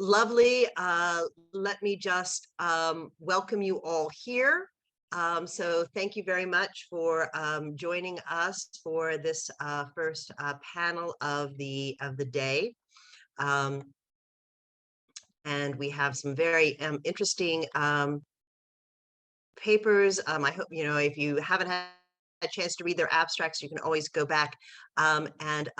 lovely. Let me just welcome you all here. So thank you very much for joining us for this first panel of the day. And we have some very interesting papers. I hope, if you haven't had a chance to read their abstracts, you can always go back and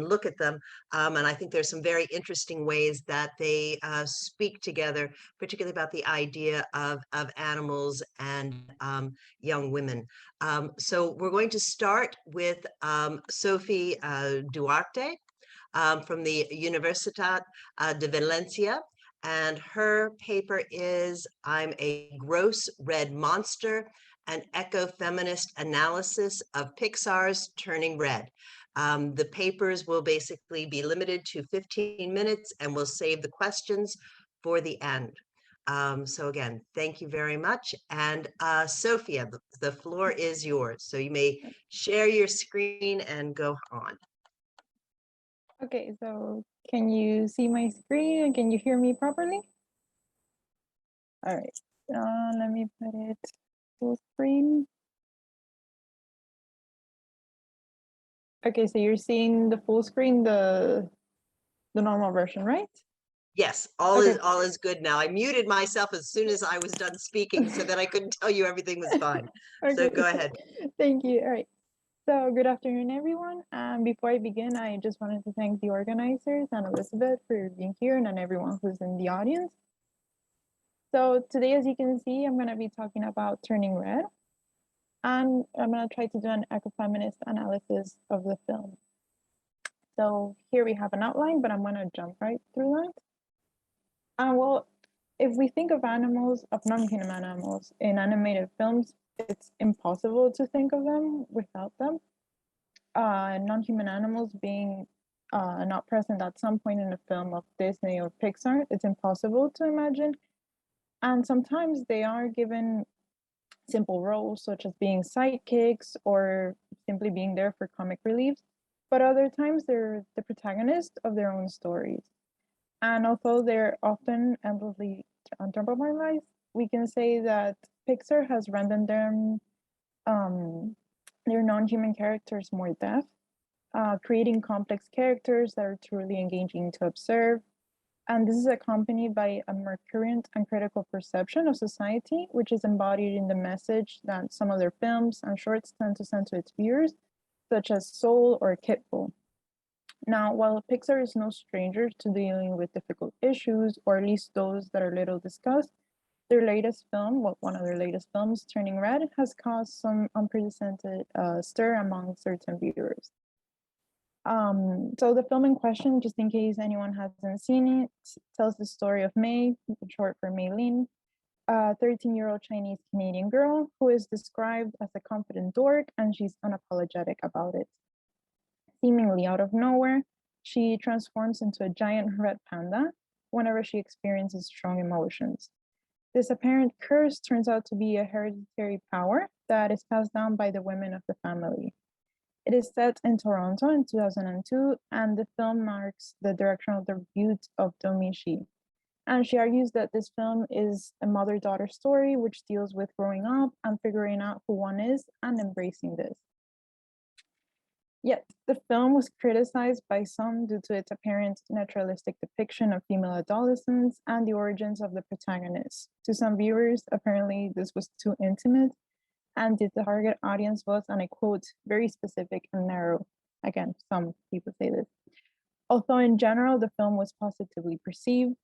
look at them. And I think there's some very interesting ways that they speak together, particularly about the idea of animals and young women. So we're going to start with Sofia Duarte from the Universitat de València. And her paper is "I'm a Gross Red Monster, an Ecofeminist Analysis of Pixar's Turning Red." The papers will basically be limited to 15 minutes and we'll save the questions for the end. So again, thank you very much. And Sofia, the floor is yours. So you may share your screen and go on. Okay, so can you see my screen and can you hear me properly? All right, let me put it full screen. Okay, so you're seeing the full screen, the normal version, right? Yes, all is good now. I muted myself as soon as I was done speaking so that I couldn't tell you everything was fine. Okay. So go ahead. Thank you. All right. So good afternoon, everyone. Before I begin, I just wanted to thank the organizers and Elizabeth for being here and everyone who's in the audience. So today, as you can see, I'm going to be talking about Turning Red. And I'm going to try to do an ecofeminist analysis of the film. So here we have an outline, but I'm going to jump right through that. Well, if we think of animals, of non-human animals in animated films, it's impossible to think of them without them. Non-human animals being not present at some point in a film of Disney or Pixar, it's impossible to imagine. And sometimes they are given simple roles, such as being sidekicks or simply being there for comic relief. But other times they're the protagonist of their own stories. And although they're often endlessly anthropomorphized, we can say that Pixar has rendered them their non-human characters more depth, creating complex characters that are truly engaging to observe. And this is accompanied by a more current and critical perception of society, which is embodied in the message that some of their films and shorts tend to send to its viewers, such as Soul or Kitbull. Now, while Pixar is no stranger to dealing with difficult issues, or at least those that are little discussed, their latest film, one of their latest films, Turning Red, has caused some unprecedented stir among certain viewers. So the film in question, just in case anyone hasn't seen it, tells the story of May, short for Maylin, a 13-year-old Chinese Canadian girl who is described as a confident dork, and she's unapologetic about it. Seemingly out of nowhere, she transforms into a giant red panda whenever she experiences strong emotions. This apparent curse turns out to be a hereditary power that is passed down by the women of the family. It is set in Toronto in 2002, and the film marks the directorial debut of Domi Shi. And she argues that this film is a mother-daughter story which deals with growing up and figuring out who one is and embracing this. Yet, the film was criticized by some due to its apparent naturalistic depiction of female adolescents and the origins of the protagonist. To some viewers, apparently this was too intimate, and the target audience was, and I quote, very specific and narrow. Again, some people say this. Although in general, the film was positively perceived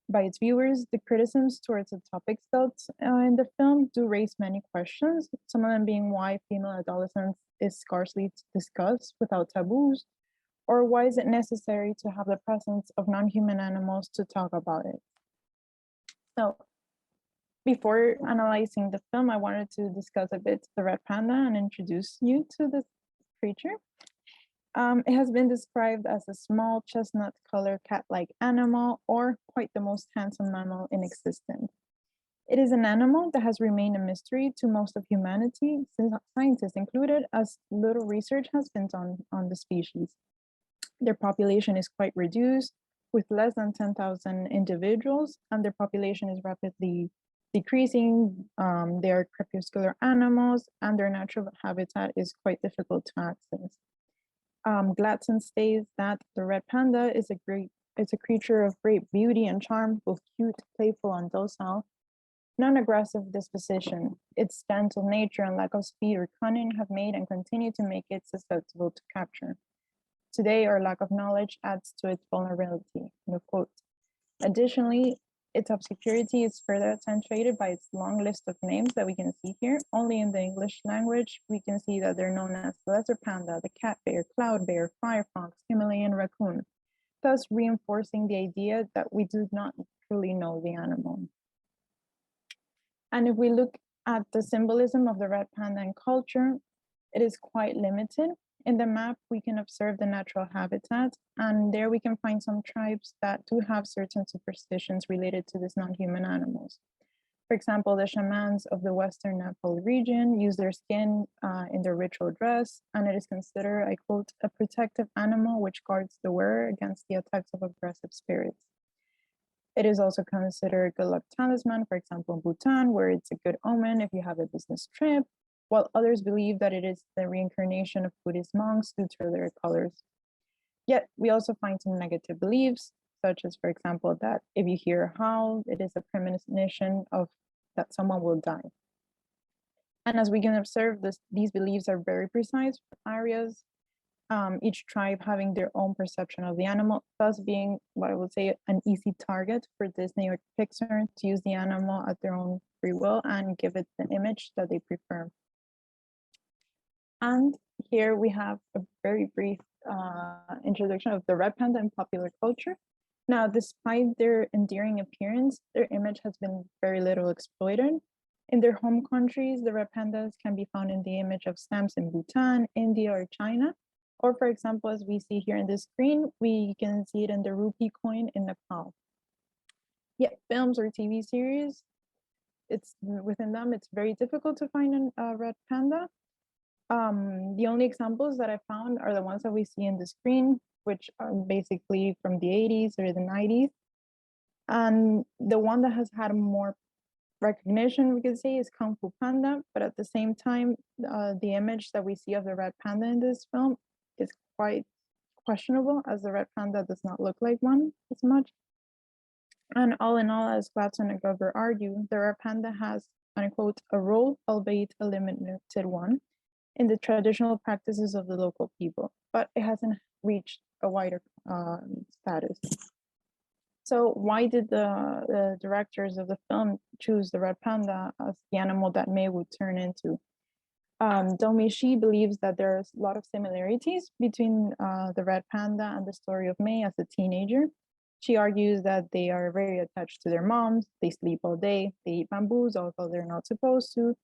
by its viewers, the criticisms towards the topics dealt in the film do raise many questions, some of them being why female adolescence is scarcely discussed without taboos, or why is it necessary to have the presence of non-human animals to talk about it. So, before analyzing the film, I wanted to discuss a bit the red panda and introduce you to this creature. It has been described as a small chestnut-colored cat-like animal, or quite the most handsome mammal in existence. It is an animal that has remained a mystery to most of humanity, scientists included, as little research has been done on the species. Their population is quite reduced, with less than 10,000 individuals, and their population is rapidly decreasing. They are crepuscular animals, and their natural habitat is quite difficult to access. Gladson states that the red panda is a creature of great beauty and charm, both cute, playful, and docile. Non-aggressive disposition, its gentle nature and lack of speed or cunning have made and continue to make it susceptible to capture. Today, our lack of knowledge adds to its vulnerability. Quote. Additionally, its obscurity is further accentuated by its long list of names that we can see here. Only in the English language, we can see that they're known as the lesser panda, the cat bear, cloud bear, firefox, Himalayan raccoon, thus reinforcing the idea that we do not truly know the animal. And if we look at the symbolism of the red panda in culture, it is quite limited. In the map, we can observe the natural habitat, and there we can find some tribes that do have certain superstitions related to these non-human animals. For example, the shamans of the Western Nepal region use their skin in their ritual dress, and it is considered, I quote, a protective animal which guards the wearer against the attacks of aggressive spirits. It is also considered a good luck talisman, for example, in Bhutan, where it's a good omen if you have a business trip, while others believe that it is the reincarnation of Buddhist monks due to their colors. Yet we also find some negative beliefs, such as, for example, that if you hear a howl, it is a premonition of that someone will die. And as we can observe, these beliefs are very precise for areas, each tribe having their own perception of the animal, thus being what I would say an easy target for Disney or Pixar to use the animal at their own free will and give it the image that they prefer. And here we have a very brief introduction of the red panda in popular culture. Now, despite their endearing appearance, their image has been very little exploited. In their home countries, the red pandas can be found in the image of stamps in Bhutan, India, or China. Or for example, as we see here in the screen, we can see it in the rupee coin in Nepal. Yet films or TV series, within them, it's very difficult to find a red panda. The only examples that I found are the ones that we see in the screen, which are basically from the 80s or the 90s. And the one that has had more recognition, we could say, is Kung Fu Panda. But at the same time, the image that we see of the red panda in this film is quite questionable, as the red panda does not look like one as much. And all in all, as Gladson and Glover argue, the red panda has, unquote, a role, albeit a limited one, in the traditional practices of the local people, but it hasn't reached a wider status. So why did the directors of the film choose the red panda as the animal that May would turn into? Domishi believes that there's a lot of similarities between the red panda and the story of May as a teenager. She argues that they are very attached to their moms, they sleep all day, they eat bamboos, although they're not supposed to.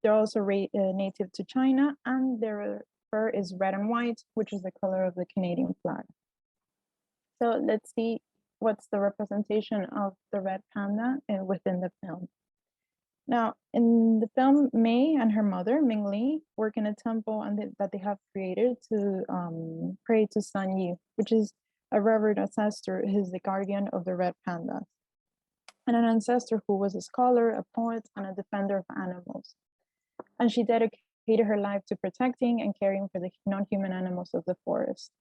They're also native to China, and their fur is red and white, which is the color of the Canadian flag. So let's see what's the representation of the red panda within the film. Now, in the film, May and her mother, Ming Li, work in a temple that they have created to pray to Sun Yi, which is a revered ancestor who is the guardian of the red panda, and an ancestor who was a scholar, a poet, and a defender of animals. And she dedicated her life to protecting and caring for the non-human animals of the forest.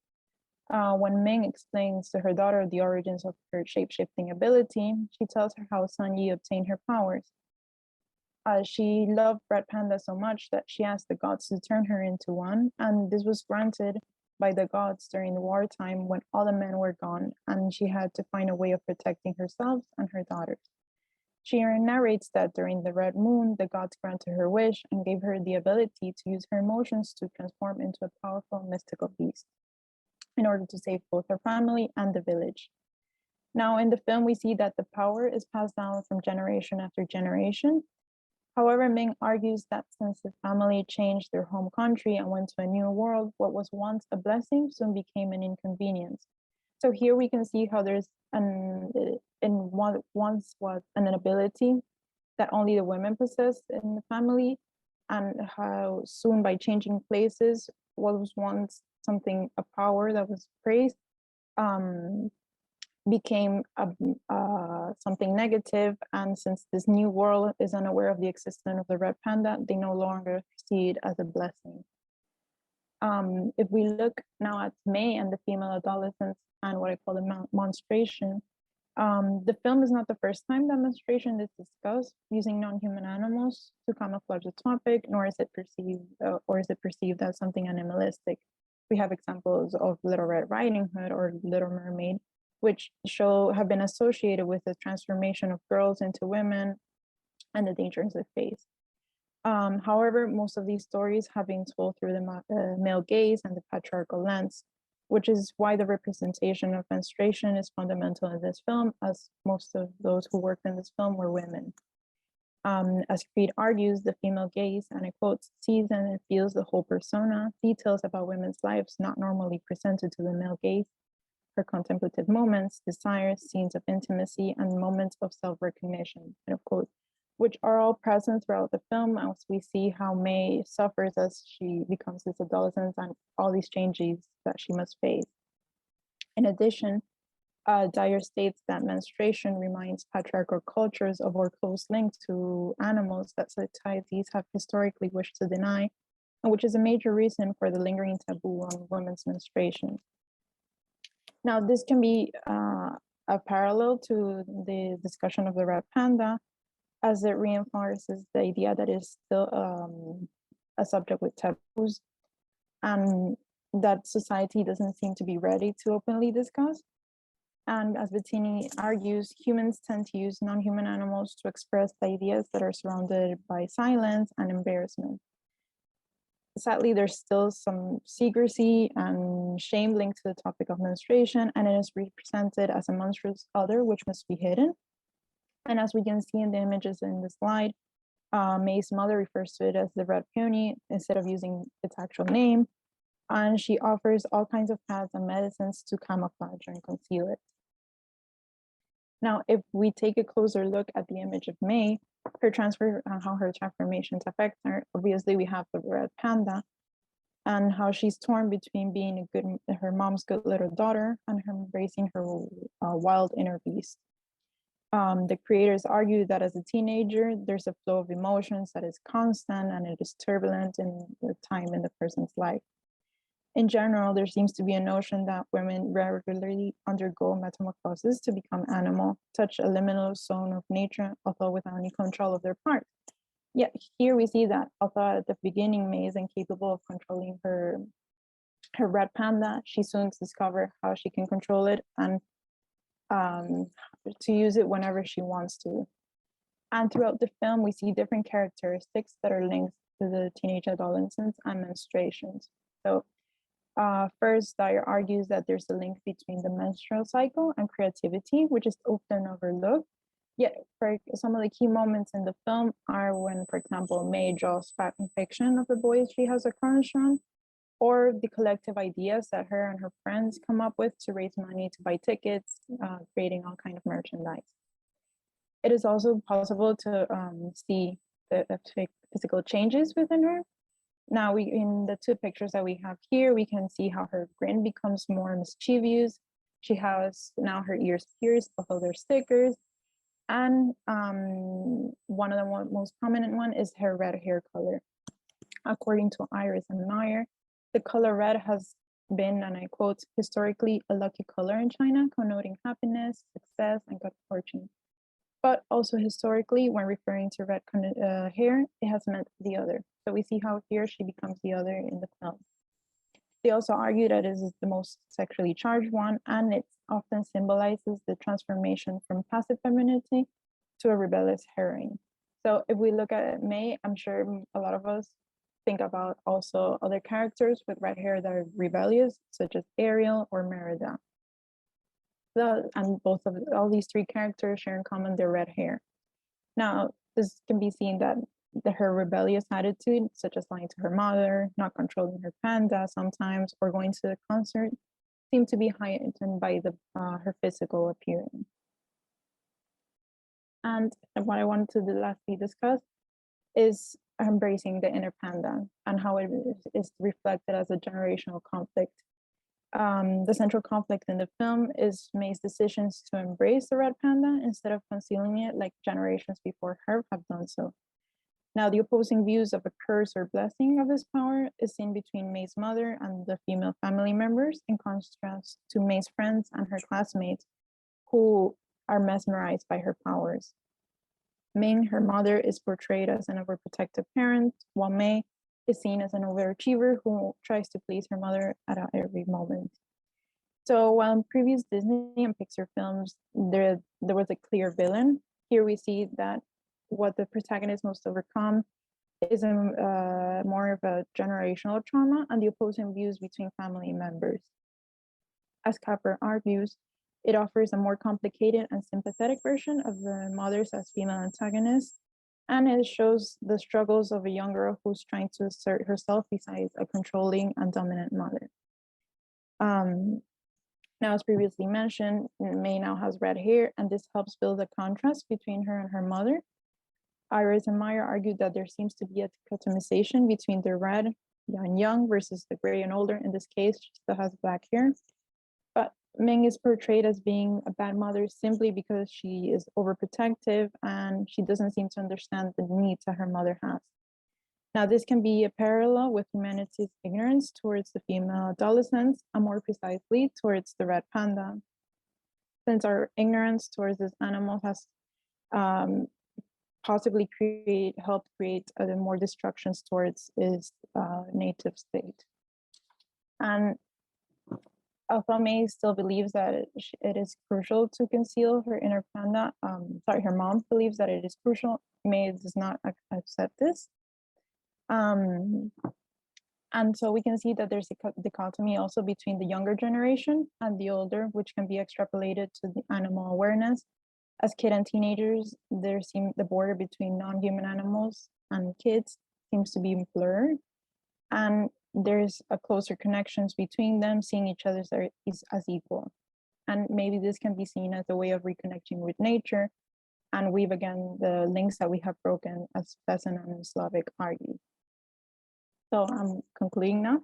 When Ming explains to her daughter the origins of her shape-shifting ability, she tells her how Sun Yi obtained her powers. She loved Red Panda so much that she asked the gods to turn her into one, and this was granted by the gods during the wartime when all the men were gone, and she had to find a way of protecting herself and her daughters. She narrates that during the Red Moon, the gods granted her wish and gave her the ability to use her emotions to transform into a powerful mystical beast in order to save both her family and the village. Now, in the film, we see that the power is passed down from generation after generation. However, Ming argues that since the family changed their home country and went to a new world, what was once a blessing soon became an inconvenience. So here we can see how there's once was an ability that only the women possessed in the family, and how soon by changing places, what was once something, a power that was praised, became something negative, and since this new world is unaware of the existence of the red panda, they no longer see it as a blessing. If we look now at May and the female adolescents and what I call the menstruation, the film is not the first time that menstruation is discussed using non-human animals to camouflage the topic, nor is it perceived as something animalistic. We have examples of Little Red Riding Hood or Little Mermaid, which have been associated with the transformation of girls into women and the dangers they face. However, most of these stories have been told through the male gaze and the patriarchal lens, which is why the representation of menstruation is fundamental in this film, as most of those who worked in this film were women. As Creed argues, the female gaze, and I quote, sees and feels the whole persona, details about women's lives not normally presented to the male gaze, her contemplative moments, desires, scenes of intimacy, and moments of self-recognition, end of quote, which are all present throughout the film as we see how May suffers as she becomes this adolescent and all these changes that she must face. In addition, Dyer states that menstruation reminds patriarchal cultures of our close link to animals that societies have historically wished to deny, and which is a major reason for the lingering taboo on women's menstruation. Now, this can be a parallel to the discussion of the red panda, as it reinforces the idea that it's still a subject with taboos and that society doesn't seem to be ready to openly discuss. And as Bettini argues, humans tend to use non-human animals to express the ideas that are surrounded by silence and embarrassment. Sadly, there's still some secrecy and shame linked to the topic of menstruation, and it is represented as a monstrous other which must be hidden. And as we can see in the images in the slide, May's mother refers to it as the red peony instead of using its actual name. And she offers all kinds of pads and medicines to camouflage and conceal it. Now, if we take a closer look at the image of May, her transfer and how her transformations affect her, obviously we have the red panda and how she's torn between being her mom's good little daughter and her embracing her wild inner beast. The creators argue that as a teenager, there's a flow of emotions that is constant and it is turbulent in the time in the person's life. In general, there seems to be a notion that women regularly undergo metamorphosis to become animal, touch a liminal zone of nature, although without any control of their part. Yet here we see that although at the beginning May is incapable of controlling her red panda, she soon discovers how she can control it and to use it whenever she wants to. And throughout the film, we see different characteristics that are linked to the teenage adolescents and menstruations. So first, Dyer argues that there's a link between the menstrual cycle and creativity, which is often overlooked. Yet, for some of the key moments in the film are when, for example, May draws fan fiction of the boys she has a crush on, or the collective ideas that her and her friends come up with to raise money to buy tickets, creating all kind of merchandise. It is also possible to see the physical changes within her. Now, in the two pictures that we have here, we can see how her grin becomes more mischievous. She has now her ears pierced, although they're stickers. And one of the most prominent one is her red hair color. According to Iris and Meyer, the color red has been, and I quote, historically a lucky color in China, connoting happiness, success, and good fortune. But also historically, when referring to red hair, it has meant the other. So we see how here she becomes the other in the film. They also argue that it is the most sexually charged one, and it often symbolizes the transformation from passive femininity to a rebellious heroine. So if we look at May, I'm sure a lot of us think about also other characters with red hair that are rebellious, such as Ariel or Merida. And both of all these three characters share in common their red hair. Now, this can be seen that her rebellious attitude, such as lying to her mother, not controlling her panda sometimes, or going to the concert, seem to be heightened by her physical appearance. And what I wanted to lastly discuss is embracing the inner panda and how it is reflected as a generational conflict. The central conflict in the film is May's decisions to embrace the red panda instead of concealing it like generations before her have done so. Now, the opposing views of a curse or blessing of his power is seen between May's mother and the female family members, in contrast to May's friends and her classmates, who are mesmerized by her powers. Ming, her mother, is portrayed as an overprotective parent, while May is seen as an overachiever who tries to please her mother at every moment. So while in previous Disney and Pixar films, there was a clear villain, here we see that what the protagonist must overcome is more of a generational trauma and the opposing views between family members. As Capper argues, it offers a more complicated and sympathetic version of the mothers as female antagonists, and it shows the struggles of a young girl who's trying to assert herself besides a controlling and dominant mother. Now, as previously mentioned, May now has red hair, and this helps build a contrast between her and her mother. Iris and Meyer argued that there seems to be a dichotomization between the red and young versus the gray and older. In this case, she still has black hair. But Ming is portrayed as being a bad mother simply because she is overprotective and she doesn't seem to understand the needs that her mother has. Now, this can be a parallel with humanity's ignorance towards the female adolescents, and more precisely towards the red panda. Since our ignorance towards this animal has possibly helped create more destructions towards its native state. And although May still believes that it is crucial to conceal her inner panda, her mom believes that it is crucial, May does not accept this. And so we can see that there's a dichotomy also between the younger generation and the older, which can be extrapolated to the animal awareness. As kids and teenagers, the border between non-human animals and kids seems to be blurred, and there's a closer connections between them, seeing each other as equal. And maybe this can be seen as a way of reconnecting with nature, and weave again the links that we have broken, as Besson and Slavic argue. So I'm concluding now.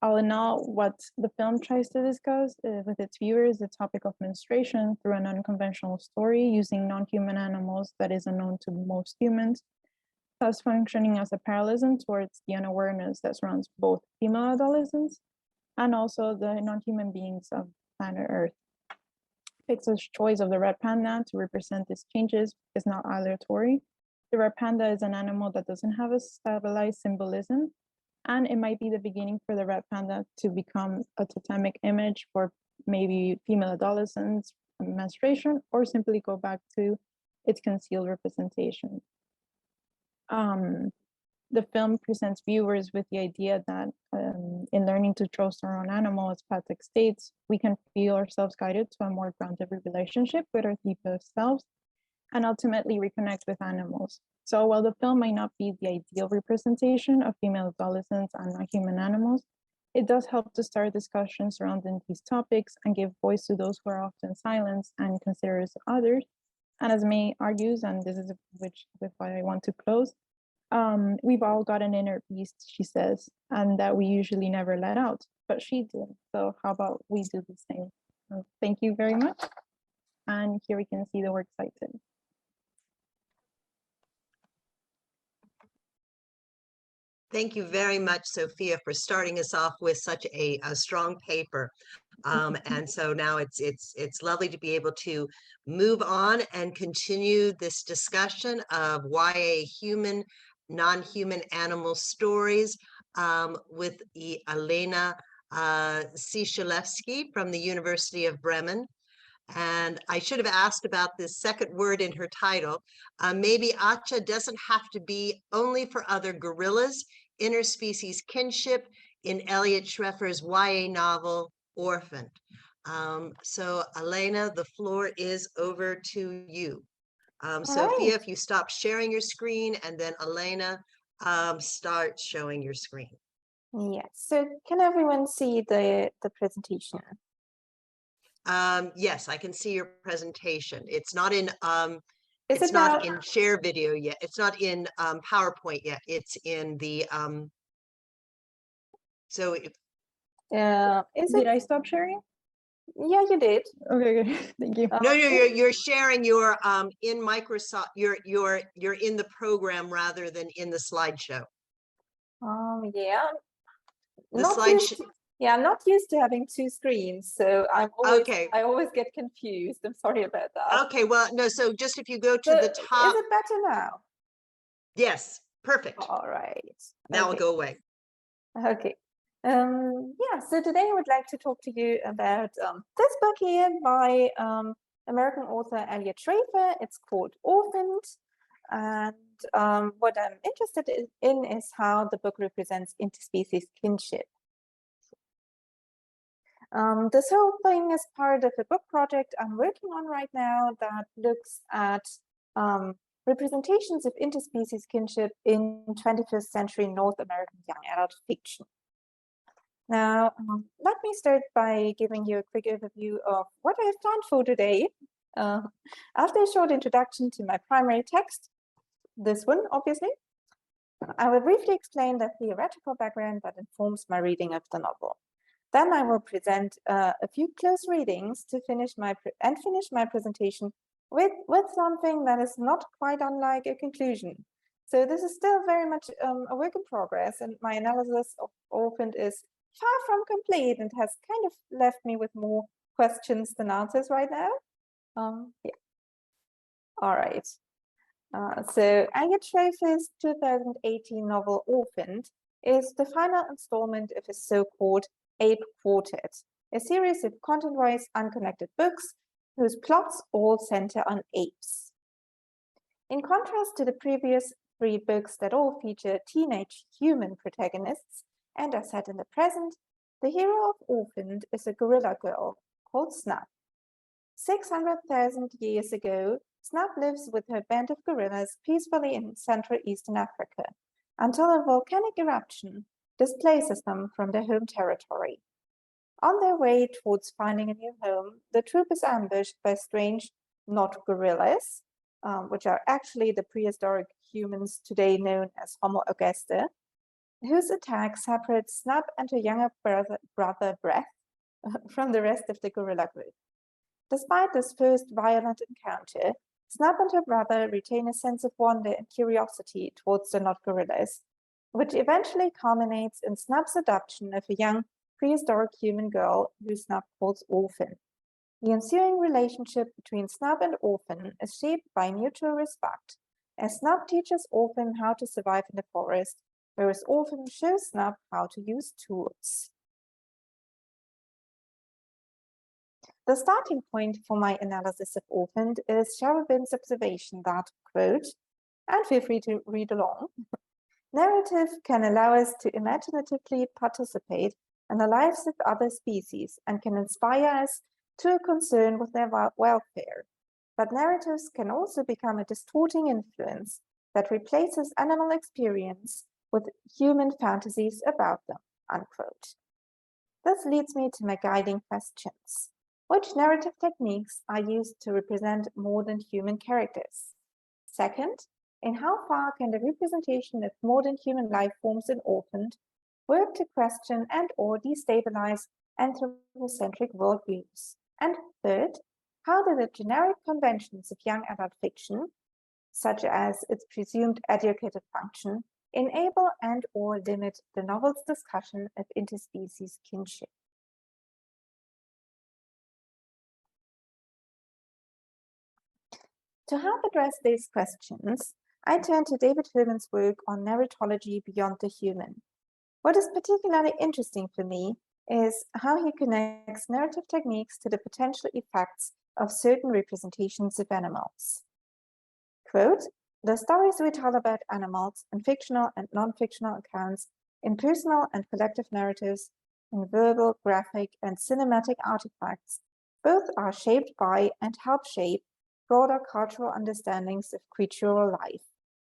All in all, what the film tries to discuss with its viewers, the topic of menstruation through an unconventional story using non-human animals that is unknown to most humans, thus functioning as a parallelism towards the unawareness that surrounds both female adolescents and also the non-human beings of planet Earth. Pixar's choice of the red panda to represent these changes is not aleatory. The red panda is an animal that doesn't have a stabilized symbolism, and it might be the beginning for the red panda to become a totemic image for maybe female adolescents, menstruation, or simply go back to its concealed representation. The film presents viewers with the idea that in learning to trust our own animal, as Patrick states, we can feel ourselves guided to a more grounded relationship with our deepest selves and ultimately reconnect with animals. So while the film might not be the ideal representation of female adolescents and non-human animals, it does help to start discussions surrounding these topics and give voice to those who are often silenced and considered others. And as May argues, and this is with what I want to close, we've all got an inner beast, she says, and that we usually never let out, but she did. So how about we do the same? So thank you very much. And here we can see the works cited. Thank you very much, Sophia, for starting us off with such a strong paper. And so now it's lovely to be able to move on and continue this discussion of YA human, non-human animal stories with Alena Cicholewski from the University of Bremen. And I should have asked about this second word in her title. Maybe acha doesn't have to be only for other gorillas. Interspecies Kinship in Eliot Shrefer's YA novel, Orphaned. So Alena, the floor is over to you. Sophia, right. if you stop sharing your screen, and then Alena, start showing your screen. Yes, so can everyone see the presentation? Yes, I can see your presentation. It's not in Is it's it not now? in share video yet. It's not in PowerPoint yet. It's in the so if, Did I stop sharing? Yeah, you did. Okay, good. Thank you. No, you're sharing your in Microsoft. You're in the program rather than in the slideshow. Yeah. The Not slideshow. used to, yeah, I'm not used to having two screens, so I always get confused. I'm sorry about that. Okay, well, no. So just if you go to the top. Is it better now? Yes, perfect. All right. Now I'll go away. Okay. Yeah, so today I would like to talk to you about this book here by American author Eliot Shrefer. It's called Orphaned. And what I'm interested in is how the book represents interspecies kinship. This whole thing is part of a book project I'm working on right now that looks at representations of interspecies kinship in 21st century North American young adult fiction. Now, let me start by giving you a quick overview of what I have planned for today. After a short introduction to my primary text, this one, obviously, I will briefly explain the theoretical background that informs my reading of the novel. Then I will present a few close readings to finish my presentation with something that is not quite unlike a conclusion. So this is still very much a work in progress, and my analysis of Orphaned is far from complete and has kind of left me with more questions than answers right now. Yeah. All right. So Eliot Shrefer's 2018 novel Orphaned is the final installment of his so-called A.A.B Quartet, a series of content-wise unconnected books whose plots all center on apes. In contrast to the previous 3 books that all feature teenage human protagonists and are set in the present, the hero of Orphaned is a gorilla girl called Snap. 600,000 years ago, Snap lives with her band of gorillas peacefully in Central Eastern Africa until a volcanic eruption displaces them from their home territory. On their way towards finding a new home, the troop is ambushed by strange not gorillas, which are actually the prehistoric humans today known as Homo augusta, whose attack separates Snap and her younger brother Breath from the rest of the gorilla group. Despite this first violent encounter, Snap and her brother retain a sense of wonder and curiosity towards the not gorillas, which eventually culminates in Snap's adoption of a young prehistoric human girl who Snap calls Orphan. The ensuing relationship between Snap and Orphan is shaped by mutual respect, as Snap teaches Orphan how to survive in the forest, whereas Orphan shows Snap how to use tools. The starting point for my analysis of Orphaned is Cherubin's observation that, quote, and feel free to read along, narrative can allow us to imaginatively participate in the lives of other species and can inspire us to a concern with their welfare. But narratives can also become a distorting influence that replaces animal experience with human fantasies about them, unquote. This leads me to my guiding questions. Which narrative techniques are used to represent more than human characters? Second, in how far can the representation of modern human life forms in Orphaned work to question and or destabilize anthropocentric worldviews? And third, how do the generic conventions of young adult fiction, such as its presumed educative function, enable and or limit the novel's discussion of interspecies kinship? To help address these questions, I turn to David Herman's work on narratology beyond the human. What is particularly interesting for me is how he connects narrative techniques to the potential effects of certain representations of animals. Quote, the stories we tell about animals in fictional and non-fictional accounts, in personal and collective narratives, in verbal, graphic, and cinematic artifacts, both are shaped by and help shape broader cultural understandings of creatural life.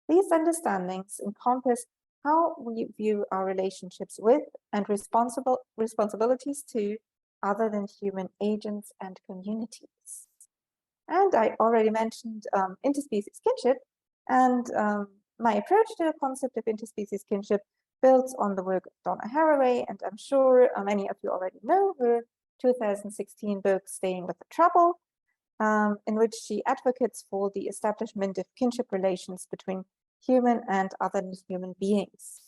These understandings encompass how we view our relationships with and responsibilities to other than human agents and communities. And I already mentioned interspecies kinship, and my approach to the concept of interspecies kinship builds on the work of Donna Haraway, and I'm sure many of you already know her 2016 book, Staying with the Trouble, in which she advocates for the establishment of kinship relations between human and other human beings.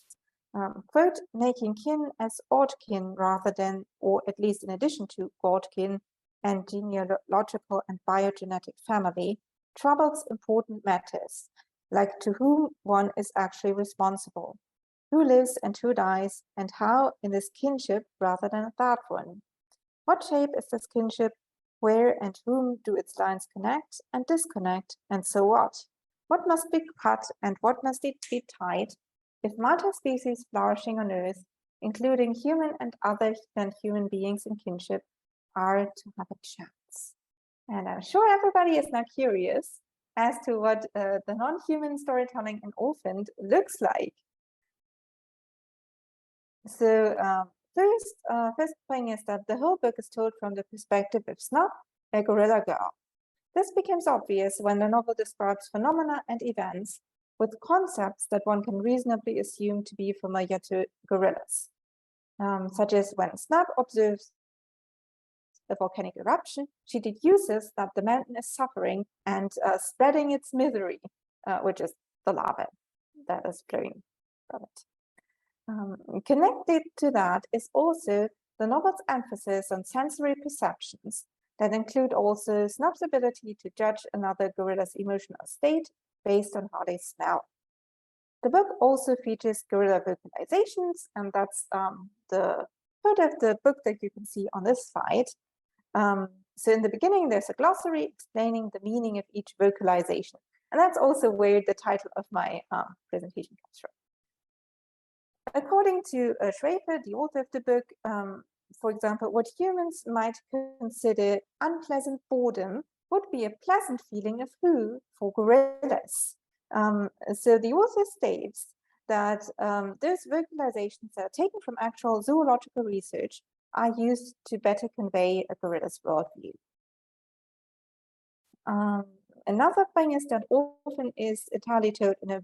Quote, making kin as odd kin rather than, or at least in addition to, godkin and genealogical and biogenetic family troubles important matters, like to whom one is actually responsible, who lives and who dies, and how in this kinship rather than that one. What shape is this kinship? Where and whom do its lines connect and disconnect, and so what? What must be cut and what must be tied if multi-species flourishing on Earth, including human and other than human beings in kinship, are to have a chance? And I'm sure everybody is now curious as to what the non-human storytelling in Orphaned looks like. So first thing is that the whole book is told from the perspective of Snub, a gorilla girl. This becomes obvious when the novel describes phenomena and events with concepts that one can reasonably assume to be familiar to gorillas, such as when Snub observes a volcanic eruption, she deduces that the mountain is suffering and spreading its misery, which is the lava that is flowing from it. Connected to that is also the novel's emphasis on sensory perceptions that include also Snub's ability to judge another gorilla's emotional state based on how they smell. The book also features gorilla vocalizations, and that's the part of the book that you can see on this slide. So in the beginning, there's a glossary explaining the meaning of each vocalization. And that's also where the title of my presentation comes from. According to Shrefer, the author of the book, for example, what humans might consider unpleasant boredom would be a pleasant feeling of who for gorillas. So the author states that those vocalizations that are taken from actual zoological research are used to better convey a gorilla's worldview. Another thing is that Orphaned is entirely told in a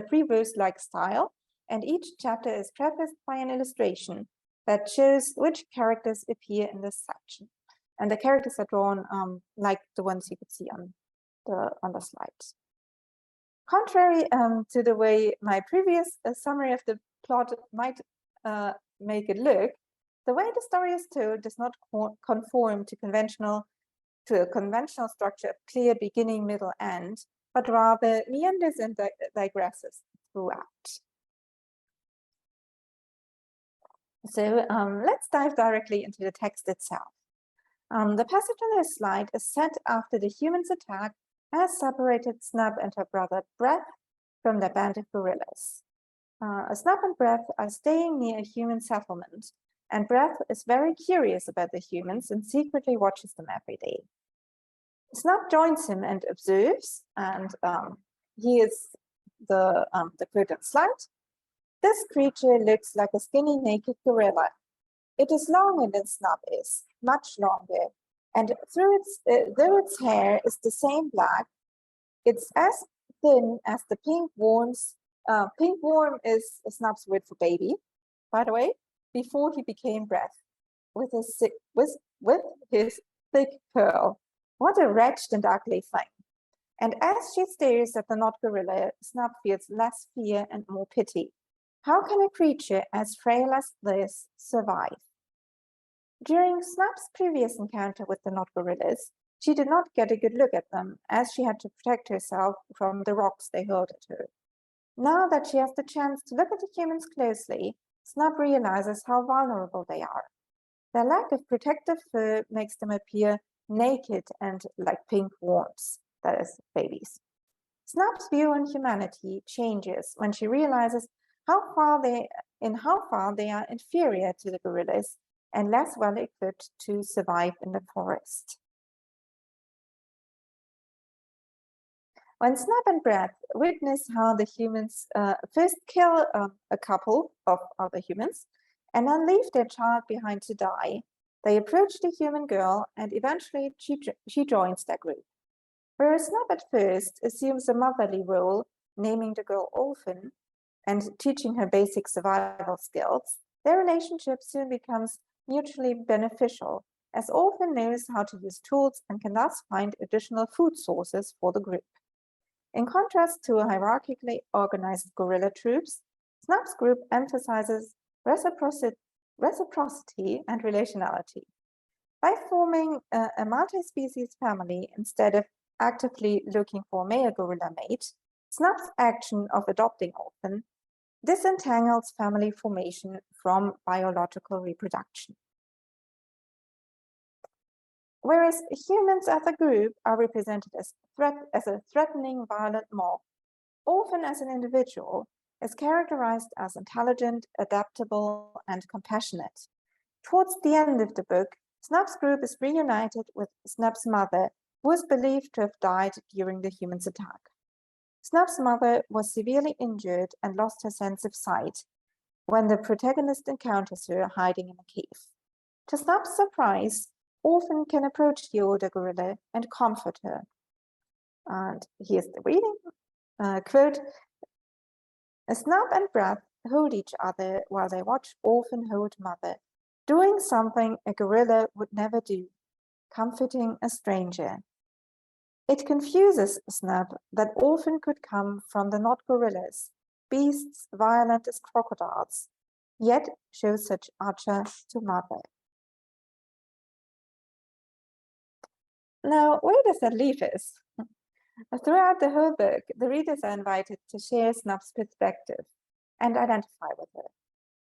free verse-like style, and each chapter is prefaced by an illustration that shows which characters appear in this section. And the characters are drawn like the ones you could see on the slides. Contrary to the way my previous summary of the plot might make it look, the way the story is told does not conform to a conventional structure of clear beginning, middle, end, but rather meanders and digresses throughout. So let's dive directly into the text itself. The passage on this slide is set after the humans' attack has separated Snub and her brother Breath from their band of gorillas. Snub and Breath are staying near a human settlement, and Breath is very curious about the humans and secretly watches them every day. Snub joins him and observes, and he is the quote on slide. This creature looks like a skinny, naked gorilla. It is longer than Snub is, much longer, and though its hair is the same black, it's as thin as the pink worms. Pink worm is Snub's word for baby, by the way, before he became Breath, with his thick curl. What a wretched and ugly thing. And as she stares at the not gorilla, Snub feels less fear and more pity. How can a creature as frail as this survive? During Snub's previous encounter with the not gorillas, she did not get a good look at them, as she had to protect herself from the rocks they hurled at her. Now that she has the chance to look at the humans closely, Snub realizes how vulnerable they are. Their lack of protective fur makes them appear naked and like pink worms, that is, babies. Snub's view on humanity changes when she realizes how far they are inferior to the gorillas and less well equipped to survive in the forest. When Snub and Breath witness how the humans first kill a couple of other humans and then leave their child behind to die, they approach the human girl and eventually she joins their group. Whereas Snub at first assumes a motherly role, naming the girl Orphan, and teaching her basic survival skills, their relationship soon becomes mutually beneficial, as Orphan knows how to use tools and can thus find additional food sources for the group. In contrast to hierarchically organized guerrilla troops, Snap's group emphasizes reciprocity and relationality. By forming a multi-species family instead of actively looking for a male gorilla mate, Snap's action of adopting Orphan disentangles family formation from biological reproduction. Whereas humans as a group are represented as a threatening, violent mob, Orphan as an individual is characterized as intelligent, adaptable, and compassionate. Towards the end of the book, Snap's group is reunited with Snap's mother, who is believed to have died during the humans' attack. Snap's mother was severely injured and lost her sense of sight when the protagonist encounters her hiding in a cave. To Snap's surprise, Orphan can approach the older gorilla and comfort her. And here's the reading, quote, Snap and Breath hold each other while they watch Orphan hold mother, doing something a gorilla would never do, comforting a stranger. It confuses Snap that Orphan could come from the not gorillas, beasts violent as crocodiles, yet shows such acha to mother. Now, where does that leave us? Throughout the whole book, the readers are invited to share Snap's perspective and identify with her.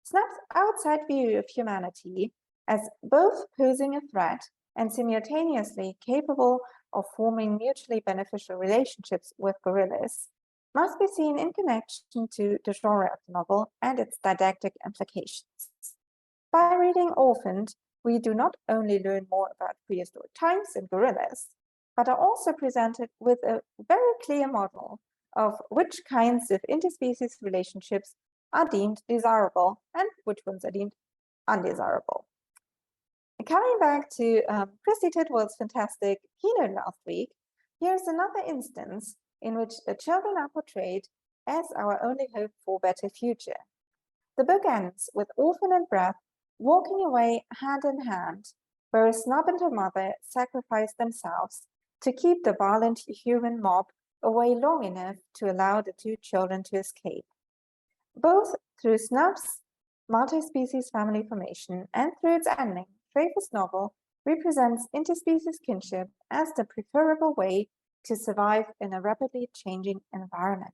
Snap's outside view of humanity as both posing a threat and simultaneously capable of forming mutually beneficial relationships with gorillas must be seen in connection to the genre of the novel and its didactic implications. By reading Orphaned, we do not only learn more about prehistoric times and gorillas, but are also presented with a very clear model of which kinds of interspecies relationships are deemed desirable and which ones are deemed undesirable. Coming back to Christy Tidwell's fantastic keynote last week, here's another instance in which the children are portrayed as our only hope for a better future. The book ends with Orphan and Breath walking away hand in hand, where Snap and her mother sacrifice themselves to keep the violent human mob away long enough to allow the two children to escape. Both through Snap's multi-species family formation and through its ending, Shrefer's novel represents interspecies kinship as the preferable way to survive in a rapidly changing environment.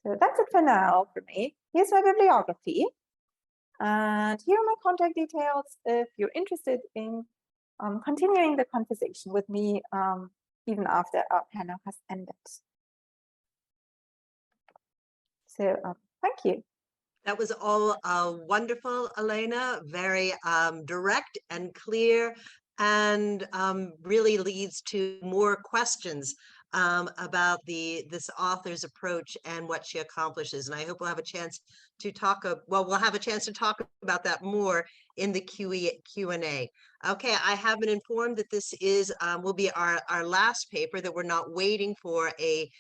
So that's it for now for me. Here's my bibliography. And here are my contact details if you're interested in continuing the conversation with me even after our panel has ended. So thank you. That was all wonderful, Alena, very direct and clear, and really leads to more questions about this author's approach and what she accomplishes. And I hope we'll have a chance to talk, we'll have a chance to talk about that more in the Q&A. Okay, I have been informed that this is will be our last paper, that we're not waiting for a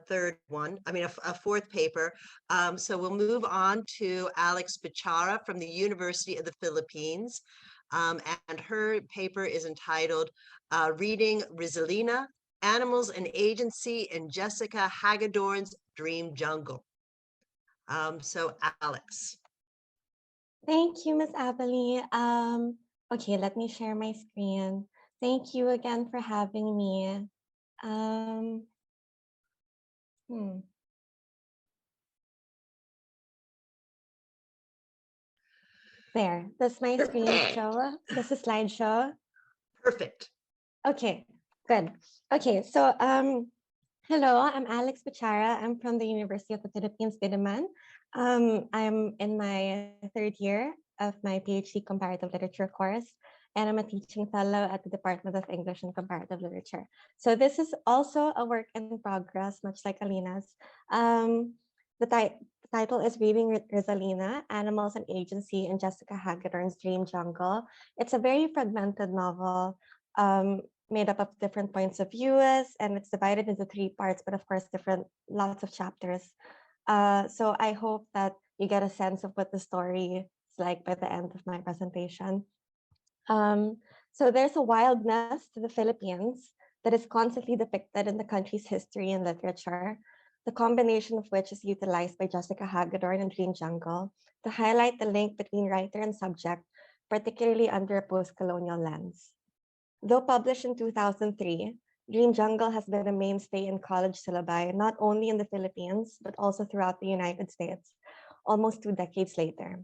third one, a fourth paper. So we'll move on to Alex Pichara from the University of the Philippines. And her paper is entitled Reading Rizalina, Animals and Agency in Jessica Hagedorn's Dream Jungle. So Alex. Thank you, Ms. Abele. Okay, let me share my screen. Thank you again for having me. There, does my screen show? Does the slide show? Perfect. Okay, good. Okay, so hello, I'm Alex Pichara. I'm from the University of the Philippines, Bremen. I'm in my third year of my PhD comparative literature course, and I'm a teaching fellow at the Department of English and Comparative Literature. So this is also a work in progress, much like Alena's. The title is Reading Rizalina, Animals and Agency in Jessica Hagedorn's Dream Jungle. It's a very fragmented novel made up of different points of views, and it's divided into 3 parts, but of course lots of chapters. So I hope that you get a sense of what the story is like by the end of my presentation. So there's a wildness to the Philippines that is constantly depicted in the country's history and literature, the combination of which is utilized by Jessica Hagedorn and Dream Jungle to highlight the link between writer and subject, particularly under a post-colonial lens. Though published in 2003, Dream Jungle has been a mainstay in college syllabi, not only in the Philippines, but also throughout the United States, almost 2 decades later.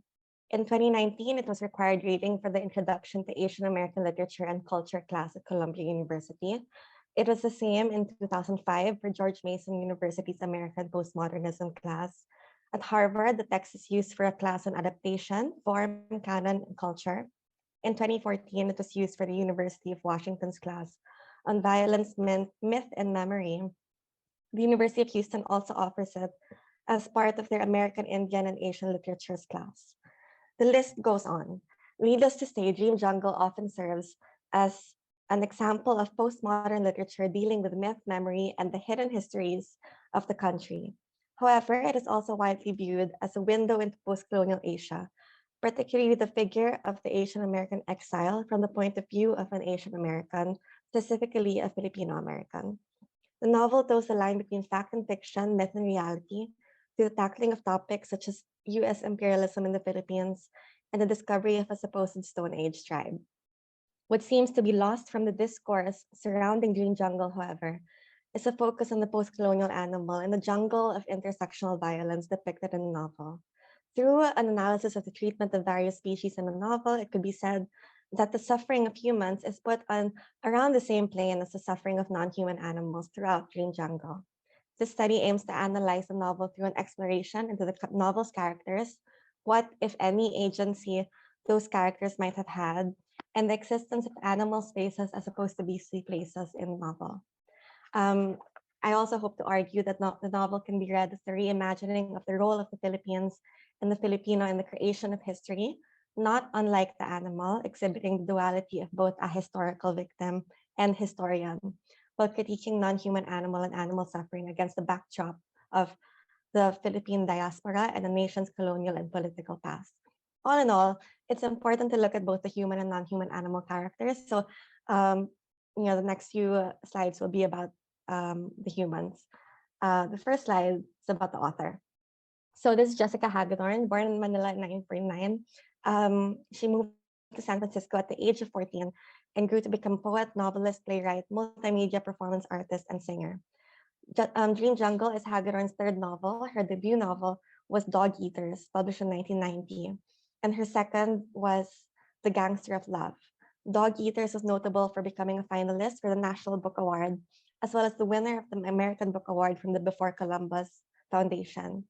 In 2019, it was required reading for the Introduction to Asian American Literature and Culture class at Columbia University. It was the same in 2005 for George Mason University's American Postmodernism class. At Harvard, the text is used for a class on adaptation, form, canon, and culture. In 2014, it was used for the University of Washington's class on violence, myth, and memory. The University of Houston also offers it as part of their American Indian and Asian literatures class. The list goes on. Needless to say, Dream Jungle often serves as an example of postmodern literature dealing with myth, memory, and the hidden histories of the country. However, it is also widely viewed as a window into post-colonial Asia, particularly the figure of the Asian American exile from the point of view of an Asian American, specifically a Filipino American. The novel toes the line between fact and fiction, myth and reality, through the tackling of topics such as US imperialism in the Philippines and the discovery of a supposed Stone Age tribe. What seems to be lost from the discourse surrounding Dream Jungle, however, is a focus on the post-colonial animal and the jungle of intersectional violence depicted in the novel. Through an analysis of the treatment of various species in the novel, it could be said that the suffering of humans is put on around the same plane as the suffering of non-human animals throughout Dream Jungle. This study aims to analyze the novel through an exploration into the novel's characters, what, if any, agency those characters might have had, and the existence of animal spaces as opposed to beastly places in the novel. I also hope to argue that the novel can be read as the reimagining of the role of the Philippines and the Filipino in the creation of history, not unlike the animal, exhibiting the duality of both a historical victim and historian, while critiquing non-human animal and animal suffering against the backdrop of the Philippine diaspora and the nation's colonial and political past. All in all, it's important to look at both the human and non-human animal characters. So, the next few slides will be about the humans. The first slide is about the author. So this is Jessica Hagedorn, born in Manila in 1949. She moved to San Francisco at the age of 14 and grew to become poet, novelist, playwright, multimedia performance artist, and singer. Dream Jungle is Hagedorn's third novel. Her debut novel was Dog Eaters, published in 1990. And her second was The Gangster of Love. Dog Eaters was notable for becoming a finalist for the National Book Award, as well as the winner of the American Book Award from the Before Columbus Foundation.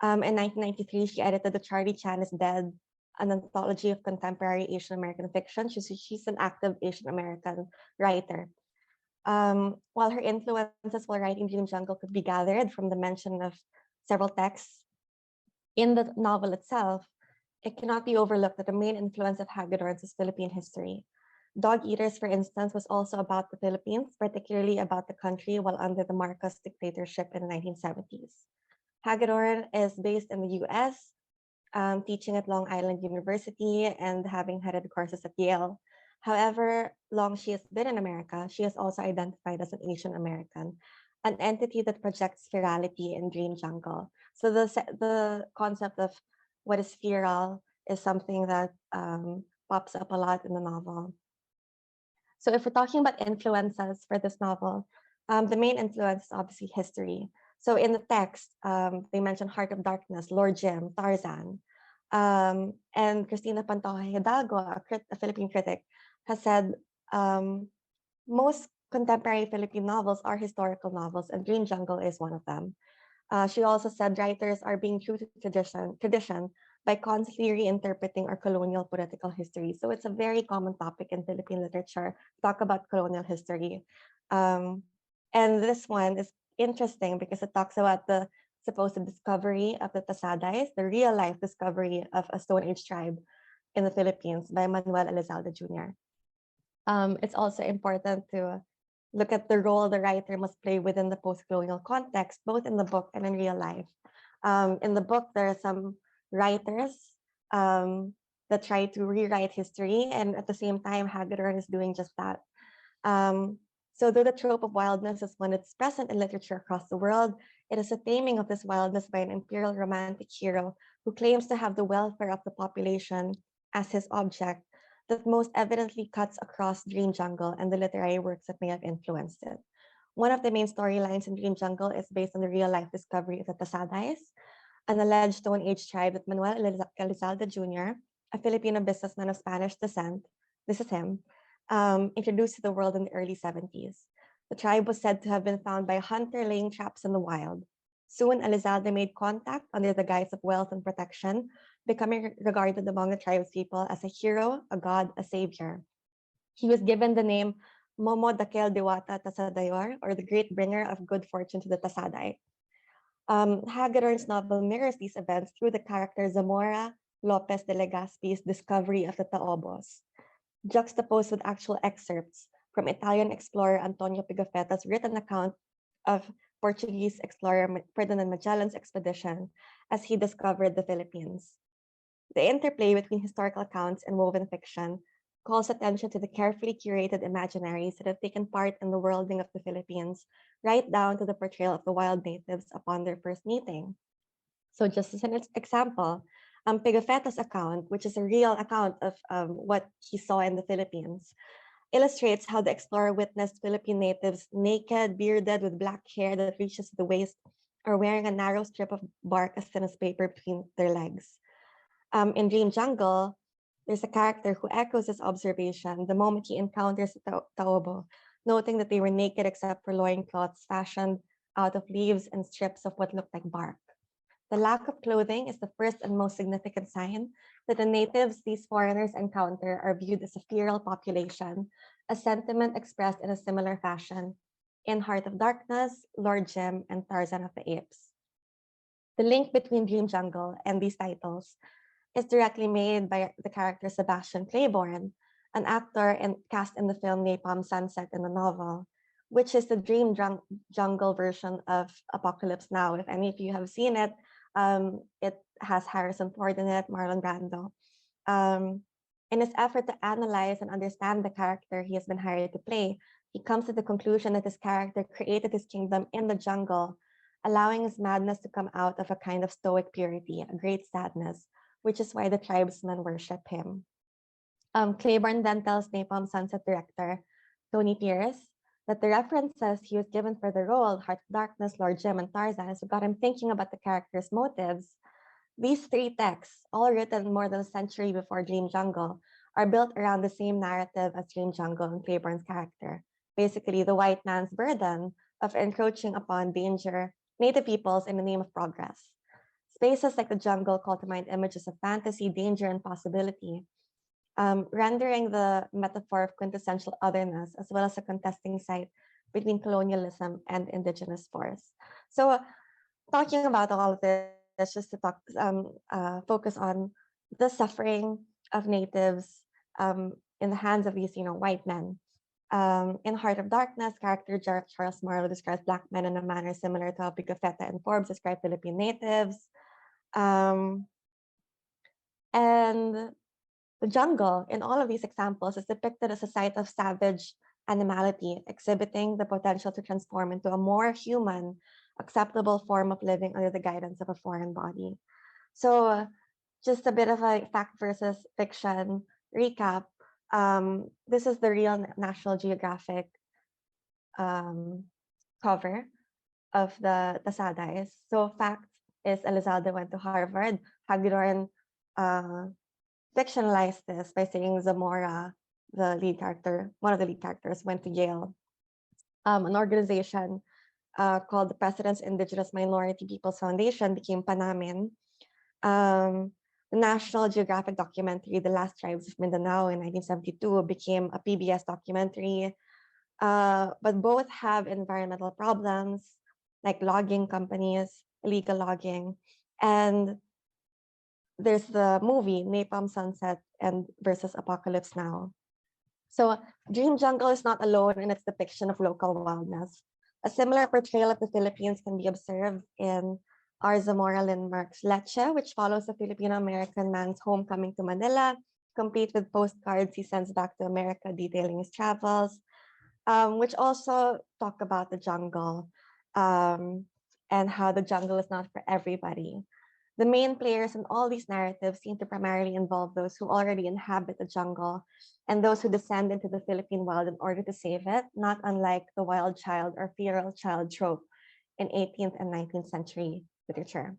In 1993, she edited The Charlie Chan is Dead, an anthology of contemporary Asian American fiction. She's an active Asian American writer. While her influences while writing Dream Jungle could be gathered from the mention of several texts in the novel itself, it cannot be overlooked that the main influence of Hagedorn's is Philippine history. Dog Eaters, for instance, was also about the Philippines, particularly about the country while under the Marcos dictatorship in the 1970s. Hagedorn is based in the US, teaching at Long Island University and having headed courses at Yale. However long she has been in America, she has also identified as an Asian American, an entity that projects virality in Dream Jungle. So the concept of what is viral is something that pops up a lot in the novel. So if we're talking about influences for this novel, the main influence is obviously history. So in the text, they mention Heart of Darkness, Lord Jim, Tarzan. And Cristina Pantoja Hidalgo, a Philippine critic, has said most contemporary Philippine novels are historical novels, and Dream Jungle is one of them. She also said writers are being true to tradition by constantly reinterpreting our colonial political history. So it's a very common topic in Philippine literature, talk about colonial history. And this one is interesting because it talks about the supposed discovery of the Tasadais, the real life discovery of a Stone Age tribe in the Philippines by Manuel Elizalde Jr. It's also important to look at the role the writer must play within the post-colonial context, both in the book and in real life. In the book, there are some writers that try to rewrite history, and at the same time, Hagedorn is doing just that. So though the trope of wildness is one that's present in literature across the world, it is a taming of this wildness by an imperial romantic hero who claims to have the welfare of the population as his object that most evidently cuts across Dream Jungle and the literary works that may have influenced it. One of the main storylines in Dream Jungle is based on the real-life discovery of the Tasadais, an alleged Stone Age tribe that Manuel Elizalde Jr., a Filipino businessman of Spanish descent, this is him, introduced to the world in the early 70s. The tribe was said to have been found by a hunter laying traps in the wild. Soon, Elizalde made contact under the guise of wealth and protection, becoming regarded among the tribe's people as a hero, a god, a savior. He was given the name Momo Dakel Diwata Tasadayor, or the great bringer of good fortune to the Tasaday. Hagedorn's novel mirrors these events through the character Zamora Lopez de Legazpi's discovery of the Taobos, juxtaposed with actual excerpts from Italian explorer Antonio Pigafetta's written account of Portuguese explorer Ferdinand Magellan's expedition as he discovered the Philippines. The interplay between historical accounts and woven fiction calls attention to the carefully curated imaginaries that have taken part in the worlding of the Philippines, right down to the portrayal of the wild natives upon their first meeting. So just as an example, Pigafetta's account, which is a real account of what he saw in the Philippines, illustrates how the explorer witnessed Philippine natives naked, bearded, with black hair that reaches to the waist, or wearing a narrow strip of bark as thin as paper between their legs. In Dream Jungle, there's a character who echoes this observation the moment he encounters the Taobo, noting that they were naked except for loincloths fashioned out of leaves and strips of what looked like bark. The lack of clothing is the first and most significant sign that the natives these foreigners encounter are viewed as a feral population, a sentiment expressed in a similar fashion in Heart of Darkness, Lord Jim, and Tarzan of the Apes. The link between Dream Jungle and these titles is directly made by the character Sebastian Claiborne, an actor cast in the film Napalm Sunset in the novel, which is the Dream Jungle version of Apocalypse Now. If any of you have seen it, it has Harrison Ford in it, Marlon Brando. In his effort to analyze and understand the character he has been hired to play, he comes to the conclusion that his character created his kingdom in the jungle, allowing his madness to come out of a kind of stoic purity, a great sadness, which is why the tribesmen worship him. Claiborne then tells Napalm Sunset director Tony Pierce that the references he was given for the role, Heart of Darkness, Lord Jim, and Tarzan, is what got him thinking about the character's motives. These three texts, all written more than a century before Dream Jungle, are built around the same narrative as Dream Jungle and Claiborne's character. Basically, the white man's burden of encroaching upon native peoples in the name of progress. Spaces like the jungle call to mind images of fantasy, danger, and possibility, rendering the metaphor of quintessential otherness as well as a contesting site between colonialism and indigenous force. So, talking about all of this, just to focus on the suffering of natives in the hands of these, white men. In Heart of Darkness, character Charles Marlowe describes black men in a manner similar to how Pigafetta and Forbes describe Philippine natives. And the jungle, in all of these examples, is depicted as a site of savage animality, exhibiting the potential to transform into a more human, acceptable form of living under the guidance of a foreign body. So just a bit of a fact versus fiction recap. This is the real National Geographic cover of the Tasadais. So fact is Elizalde went to Harvard. Hagedorn fictionalized this by saying Zamora, the lead character, one of the lead characters, went to Yale. An organization called the President's Indigenous Minority Peoples Foundation became Panamin. The National Geographic documentary, The Last Tribes of Mindanao in 1972, became a PBS documentary. But both have environmental problems, like logging companies, illegal logging, and there's the movie Napalm Sunset and versus Apocalypse Now. So Dream Jungle is not alone in its depiction of local wildness. A similar portrayal of the Philippines can be observed in are Zamora Lindmark's Leche, which follows a Filipino-American man's homecoming to Manila, complete with postcards he sends back to America detailing his travels, which also talk about the jungle and how the jungle is not for everybody. The main players in all these narratives seem to primarily involve those who already inhabit the jungle and those who descend into the Philippine wild in order to save it, not unlike the wild child or feral child trope in 18th and 19th century literature.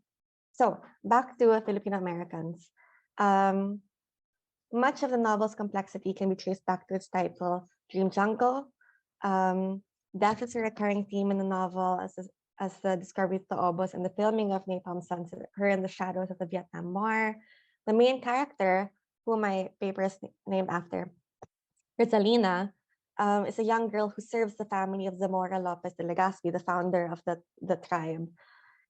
So back to Filipino Americans. Much of the novel's complexity can be traced back to its title, Dream Jungle. Death is a recurring theme in the novel as the discovery of the Obos and the filming of napalm suns occur in the shadows of the Vietnam War. The main character, who my paper is named after, Rizalina, is a young girl who serves the family of Zamora Lopez de Legazpi, the founder of the tribe.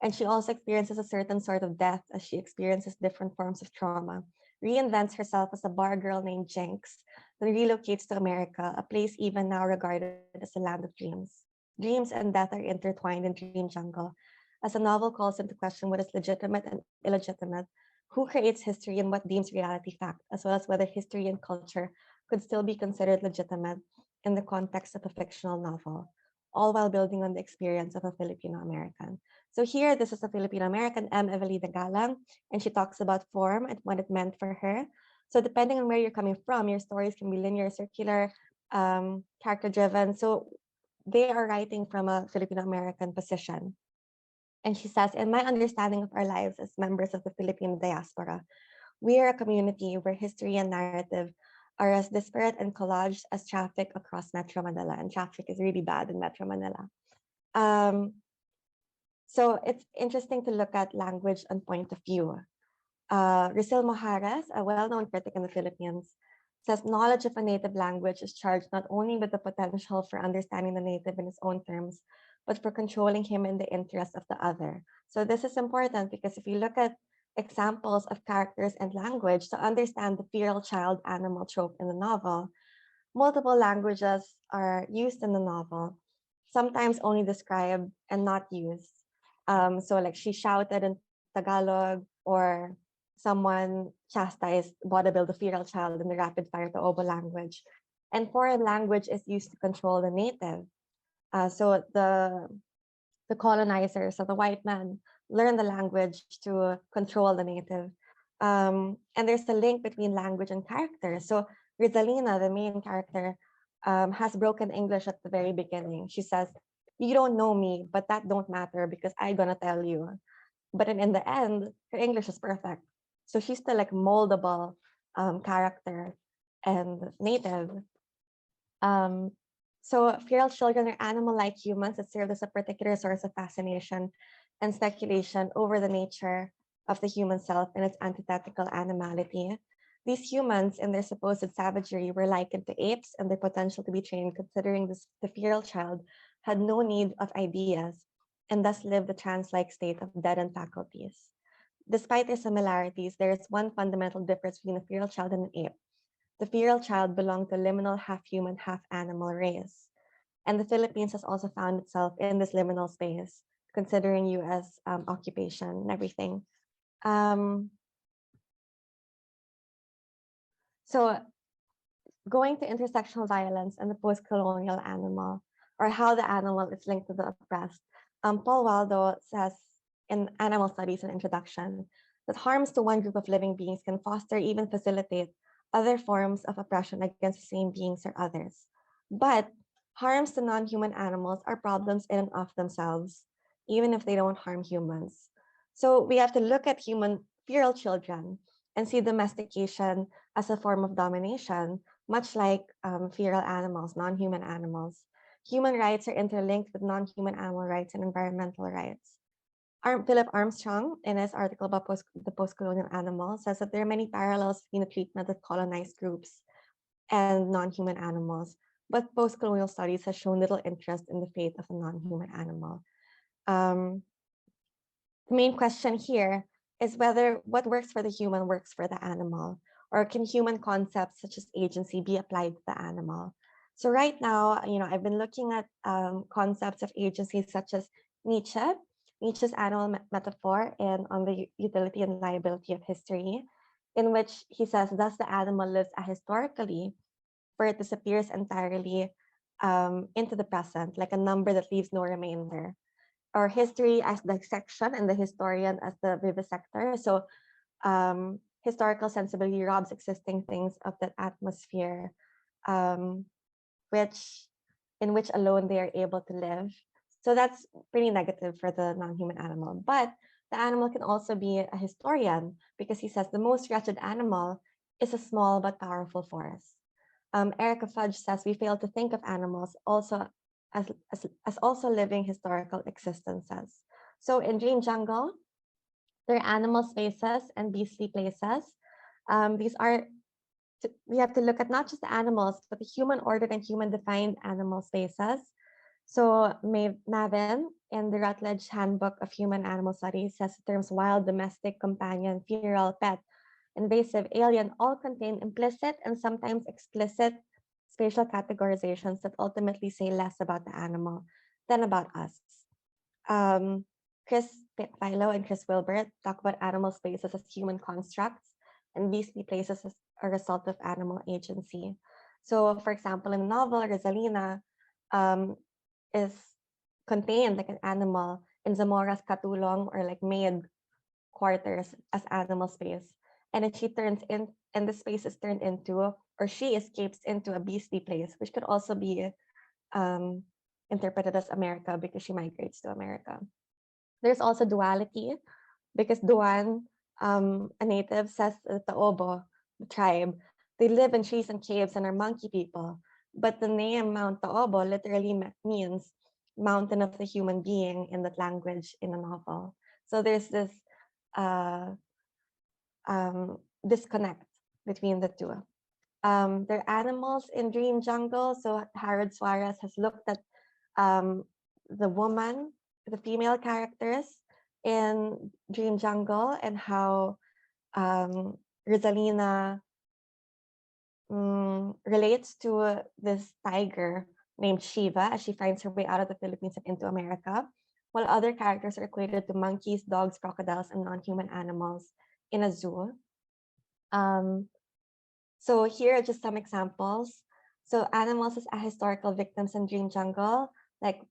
And she also experiences a certain sort of death as she experiences different forms of trauma, reinvents herself as a bar girl named Jinx, then relocates to America, a place even now regarded as a land of dreams. Dreams and death are intertwined in Dream Jungle, as the novel calls into question what is legitimate and illegitimate, who creates history and what deems reality fact, as well as whether history and culture could still be considered legitimate in the context of a fictional novel, all while building on the experience of a Filipino-American. So here, this is a Filipino-American, M. Evelina Galang, and she talks about form and what it meant for her. So depending on where you're coming from, your stories can be linear, circular, character-driven. So they are writing from a Filipino-American position. And she says, in my understanding of our lives as members of the Filipino diaspora, we are a community where history and narrative are as disparate and collaged as traffic across Metro Manila. And traffic is really bad in Metro Manila. So it's interesting to look at language and point of view. Rizal Mojares, a well-known critic in the Philippines, says knowledge of a native language is charged not only with the potential for understanding the native in his own terms, but for controlling him in the interest of the other. So this is important because if you look at examples of characters and language to understand the feral child animal trope in the novel, multiple languages are used in the novel, sometimes only described and not used. So like she shouted in Tagalog, or someone chastised Bodabil, the feral child, in the rapid fire to Obo language. And foreign language is used to control the native. So the colonizers, so the white men, learn the language to control the native. And there's a link between language and character. So Rizalina, the main character, has broken English at the very beginning. She says, "You don't know me, but that don't matter because I'm gonna tell you." But then in the end, her English is perfect. So she's still like moldable character and native. So feral children are animal-like humans that serve as a particular source of fascination and speculation over the nature of the human self and its antithetical animality. These humans, in their supposed savagery, were likened to apes and their potential to be trained, considering the feral child had no need of ideas and thus lived the trance-like state of deadened faculties. Despite their similarities, there is one fundamental difference between a feral child and an ape. The feral child belonged to a liminal half-human, half-animal race. And the Philippines has also found itself in this liminal space, considering U.S. Occupation and everything. So going to intersectional violence and the post-colonial animal, or how the animal is linked to the oppressed. Paul Waldo says in Animal Studies and Introduction that harms to one group of living beings can foster, even facilitate, other forms of oppression against the same beings or others. But harms to non-human animals are problems in and of themselves, even if they don't harm humans. So we have to look at human feral children and see domestication as a form of domination, much like feral animals, non-human animals. Human rights are interlinked with non-human animal rights and environmental rights. Philip Armstrong, in his article about the post-colonial animal, says that there are many parallels between the treatment of colonized groups and non-human animals, but post-colonial studies have shown little interest in the fate of a non-human animal. The main question here is whether what works for the human works for the animal, or can human concepts such as agency be applied to the animal? So right now, I've been looking at concepts of agency such as Nietzsche, Nietzsche's animal metaphor in On the Utility and Liability of History, in which he says, thus the animal lives ahistorically, for it disappears entirely into the present, like a number that leaves no remainder. Or history as dissection and the historian as the vivisector. So historical sensibility robs existing things of that atmosphere, in which alone they are able to live. So that's pretty negative for the non-human animal. But the animal can also be a historian, because he says the most wretched animal is a small but powerful force. Erica Fudge says we fail to think of animals also as also living historical existences. So in Dream Jungle, there are animal spaces and beastly places. We have to look at not just the animals, but the human ordered and human defined animal spaces. So Mavin in the Routledge Handbook of Human Animal Studies says the terms wild, domestic, companion, feral, pet, invasive, alien all contain implicit and sometimes explicit spatial categorizations that ultimately say less about the animal than about us. Chris Philo and Chris Wilbert talk about animal spaces as human constructs and beastly places as a result of animal agency. So, for example, in the novel, Rizalina is contained like an animal in Zamora's katulong or like maid quarters as animal space. And then she turns in, and the space is turned into, or she escapes into a beastly place, which could also be interpreted as America because she migrates to America. There's also duality because Duan, a native, says that the Obo, the tribe, they live in trees and caves and are monkey people. But the name Mount Taobo literally means mountain of the human being in that language in a novel. So there's this disconnect between the two. There are animals in Dream Jungle. So Harold Suarez has looked at the woman, the female characters in Dream Jungle and how Rizalina relates to this tiger named Shiva as she finds her way out of the Philippines and into America, while other characters are equated to monkeys, dogs, crocodiles, and non-human animals in a zoo. So here are just some examples. So animals as ahistorical victims in Dream Jungle, like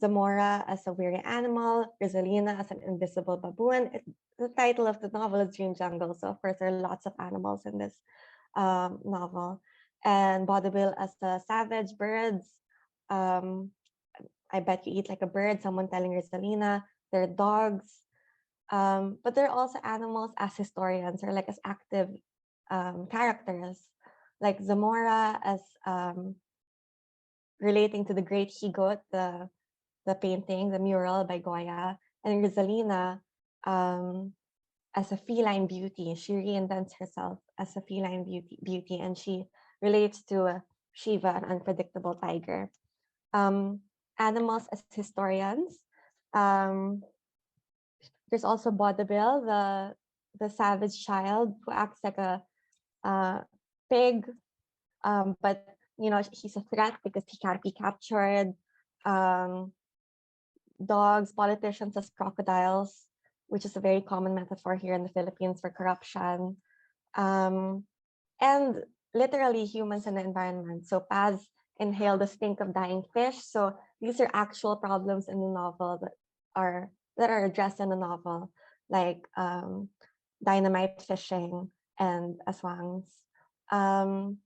Zamora as a weary animal, Rizalina as an invisible baboon. The title of the novel is Dream Jungle, so of course there are lots of animals in this novel. And Vaudeville as the savage birds. I bet you eat like a bird, someone telling Rizalina. There are dogs. But there are also animals as historians or like as active characters, like Zamora as relating to the great Higot, the painting, the mural by Goya, and Rizalina as a feline beauty. She reinvents herself as a feline beauty, and she relates to Shiva, an unpredictable tiger. Animals as historians. There's also Vaudeville, the savage child who acts like a pig, but he's a threat because he can't be captured. Dogs, politicians as crocodiles, which is a very common metaphor here in the Philippines for corruption. And literally humans and the environment. So Paz inhale the stink of dying fish. So these are actual problems in the novel that are addressed in the novel, like dynamite fishing and aswangs. And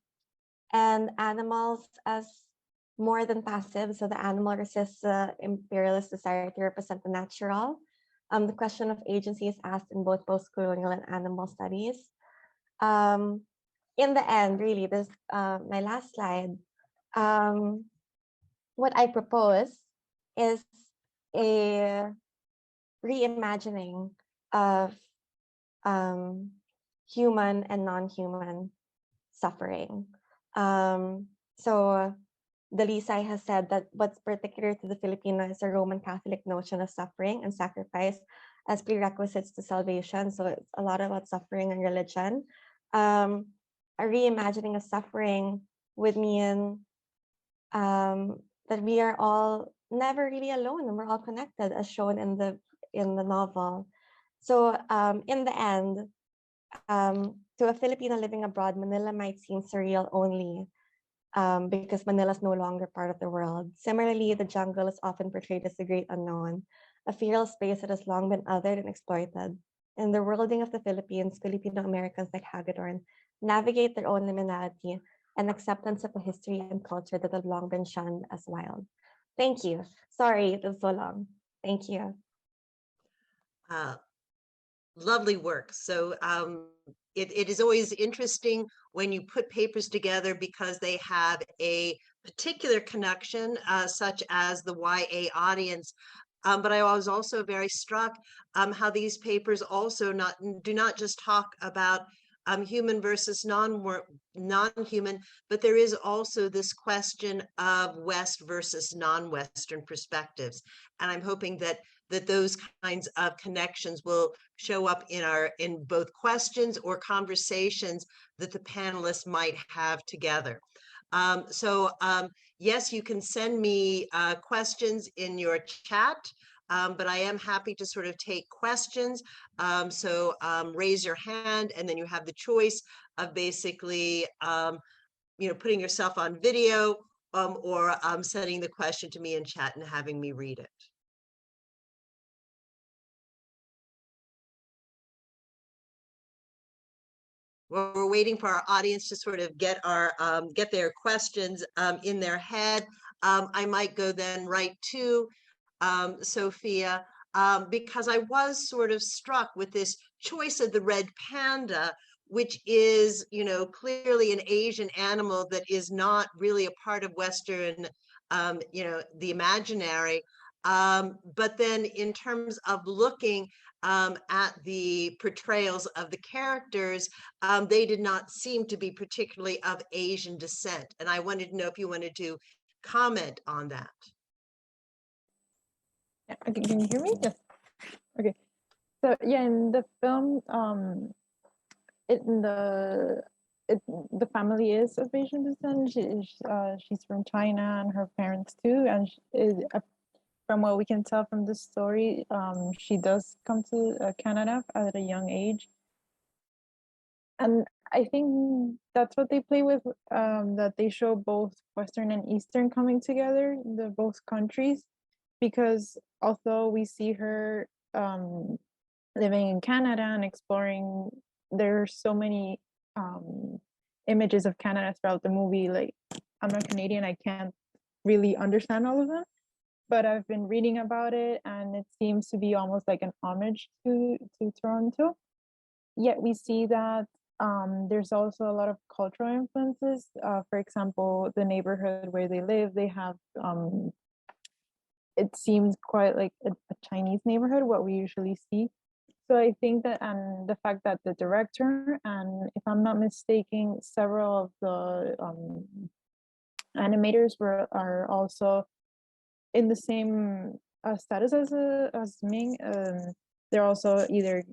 animals as more than passive. So the animal resists the imperialist desire to represent the natural. The question of agency is asked in both post-colonial and animal studies. In the end, really, this my last slide. What I propose is a reimagining of human and non-human suffering. So Dalisay has said that what's particular to the Filipino is a Roman Catholic notion of suffering and sacrifice as prerequisites to salvation. So it's a lot about suffering and religion. A reimagining of suffering would mean that we are all never really alone, and we're all connected, as shown in the novel. So in the end, to a Filipino living abroad, Manila might seem surreal only because Manila is no longer part of the world. Similarly, the jungle is often portrayed as the great unknown, a feral space that has long been othered and exploited. In the worlding of the Philippines, Filipino Americans like Hagedorn navigate their own liminality and acceptance of a history and culture that have long been shunned as wild. Thank you. Sorry, it was so long. Thank you. Lovely work. So it is always interesting when you put papers together because they have a particular connection, such as the YA audience. But I was also very struck how these papers also do not just talk about human versus non-human, but there is also this question of West versus non-Western perspectives. And I'm hoping that those kinds of connections will show up in both questions or conversations that the panelists might have together. Yes, you can send me questions in your chat, but I am happy to sort of take questions. Raise your hand, and then you have the choice of basically, putting yourself on video or sending the question to me in chat and having me read it. We're waiting for our audience to sort of get their questions in their head. I might go then right to Sofia, because I was sort of struck with this choice of the red panda, which is, clearly an Asian animal that is not really a part of Western, the imaginary. But then in terms of looking at the portrayals of the characters, they did not seem to be particularly of Asian descent. And I wanted to know if you wanted to comment on that. Okay, can you hear me? Yes. Okay. So yeah, in the film, the family is of Asian descent. She's from China, and her parents too. And from what we can tell from the story, she does come to Canada at a young age. And I think that's what they play with, that they show both Western and Eastern coming together, both countries, because although we see her living in Canada and exploring, there are so many images of Canada throughout the movie. Like, I'm not Canadian, I can't really understand all of them, but I've been reading about it, and it seems to be almost like an homage to Toronto. Yet we see that there's also a lot of cultural influences. For example, the neighborhood where they live, they have, it seems quite like a Chinese neighborhood, what we usually see. So I think that, and the fact that the director, and if I'm not mistaken, several of the animators are also in the same status as Ming. They're also either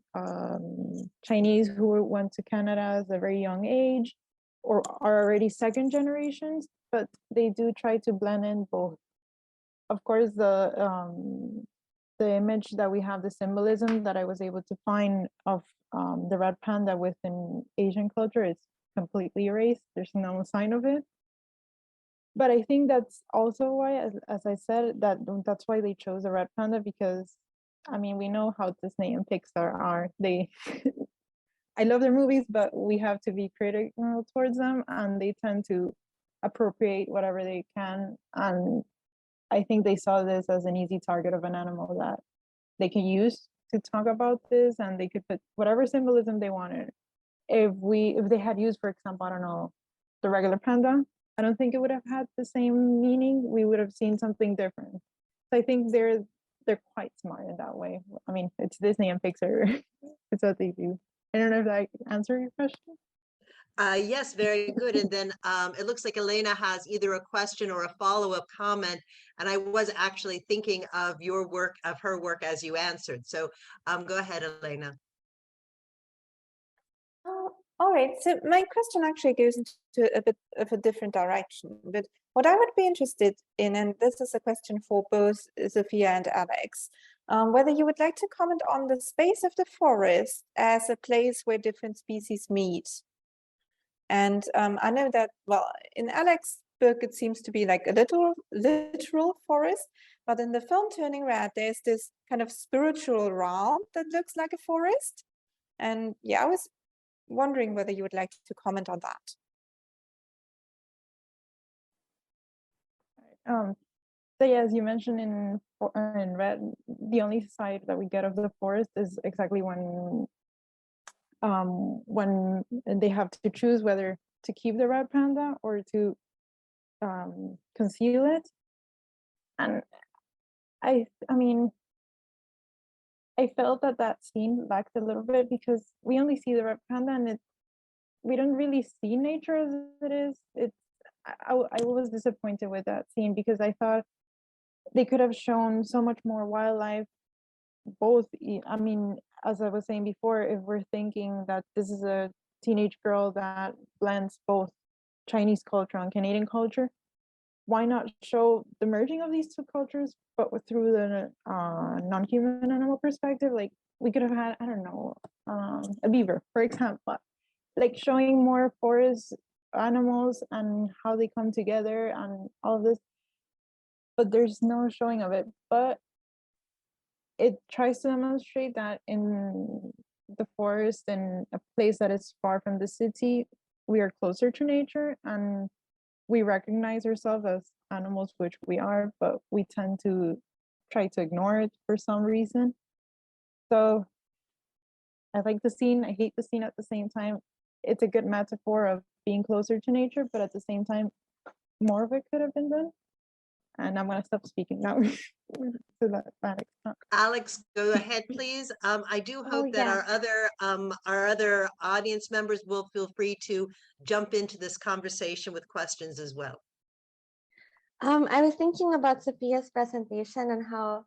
Chinese who went to Canada at a very young age, or are already second generations, but they do try to blend in both. Of course, the image that we have, the symbolism that I was able to find of the red panda within Asian culture is completely erased. There's no sign of it. But I think that's also why, as I said, that's why they chose the red panda, because I mean, we know how Disney and Pixar are. I love their movies, but we have to be critical towards them, and they tend to appropriate whatever they can. And I think they saw this as an easy target of an animal that they can use to talk about this, and they could put whatever symbolism they wanted. If they had used, for example, I don't know, the regular panda, I don't think it would have had the same meaning. We would have seen something different. So I think they're quite smart in that way. I mean, it's Disney and Pixar. It's what they do. I don't know if that answered your question. Yes, very good. And then it looks like Alena has either a question or a follow-up comment. And I was actually thinking of her work as you answered. So go ahead, Alena. All right. So my question actually goes into a bit of a different direction, but What I would be interested in, and this is a question for both Sofia and Alex, whether you would like to comment on the space of the forest as a place where different species meet. And I know that, well, in Alex's book, it seems to be like a literal forest, but in the film Turning Red, there's this kind of spiritual realm that looks like a forest. And yeah, I was wondering whether you would like to comment on that. So yeah, as you mentioned in Red, the only side that we get of the forest is exactly when they have to choose whether to keep the red panda or to conceal it. And I mean, I felt that scene lacked a little bit because we only see the red panda and we don't really see nature as it is. I was disappointed with that scene because I thought they could have shown so much more wildlife. Both, I mean, as I was saying before, if we're thinking that this is a teenage girl that blends both Chinese culture and Canadian culture, why not show the merging of these two cultures, but through the non-human animal perspective? Like we could have had, I don't know, a beaver, for example, like showing more forest animals and how they come together and all of this, but there's no showing of it. But it tries to demonstrate that in the forest, in a place that is far from the city, we are closer to nature and we recognize ourselves as animals, which we are, but we tend to try to ignore it for some reason. So I like the scene, I hate the scene at the same time. It's a good metaphor of being closer to nature, but at the same time, more of it could have been done. And I'm going to stop speaking now. So that Alex, go ahead, please. I do hope that our other audience members will feel free to jump into this conversation with questions as well. I was thinking about Sofia's presentation and how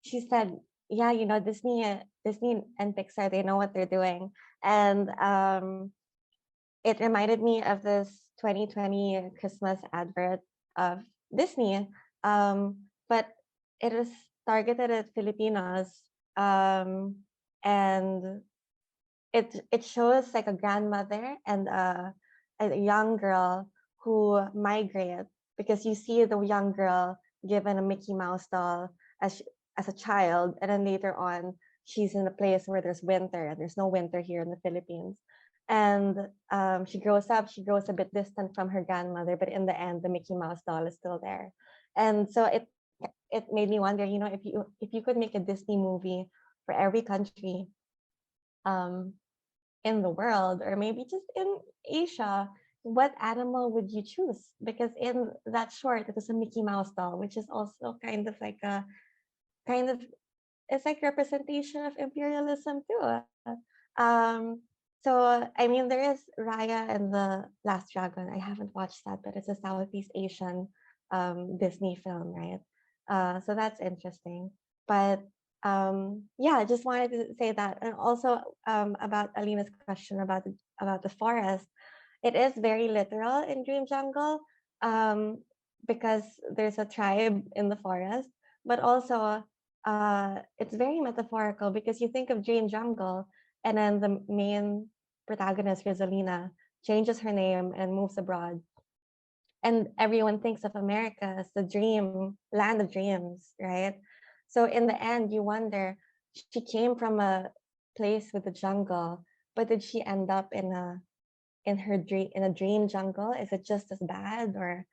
she said, yeah, you know, Disney and Pixar, they know what they're doing. And it reminded me of this 2020 Christmas advert of Disney, but it is targeted at Filipinos, and it shows like a grandmother and a young girl who migrate, because you see the young girl given a Mickey Mouse doll as a child, and then later on she's in a place where there's winter, and there's no winter here in the Philippines. And she grows up, she grows a bit distant from her grandmother, but in the end, the Mickey Mouse doll is still there. And so it made me wonder, you know, if you could make a Disney movie for every country in the world, or maybe just in Asia, what animal would you choose? Because in that short, it was a Mickey Mouse doll, which is also kind of like it's like representation of imperialism too. So, I mean, there is Raya and the Last Dragon. I haven't watched that, but it's a Southeast Asian Disney film, right? So that's interesting. But yeah, I just wanted to say that. And also about Alena's question about the forest, it is very literal in Dream Jungle because there's a tribe in the forest, but also it's very metaphorical because you think of Dream Jungle, and then the main protagonist, Rizalina, changes her name and moves abroad. And everyone thinks of America as the dream, land of dreams, right? So in the end, you wonder, she came from a place with the jungle, but did she end up in a dream jungle? Is it just as bad? Or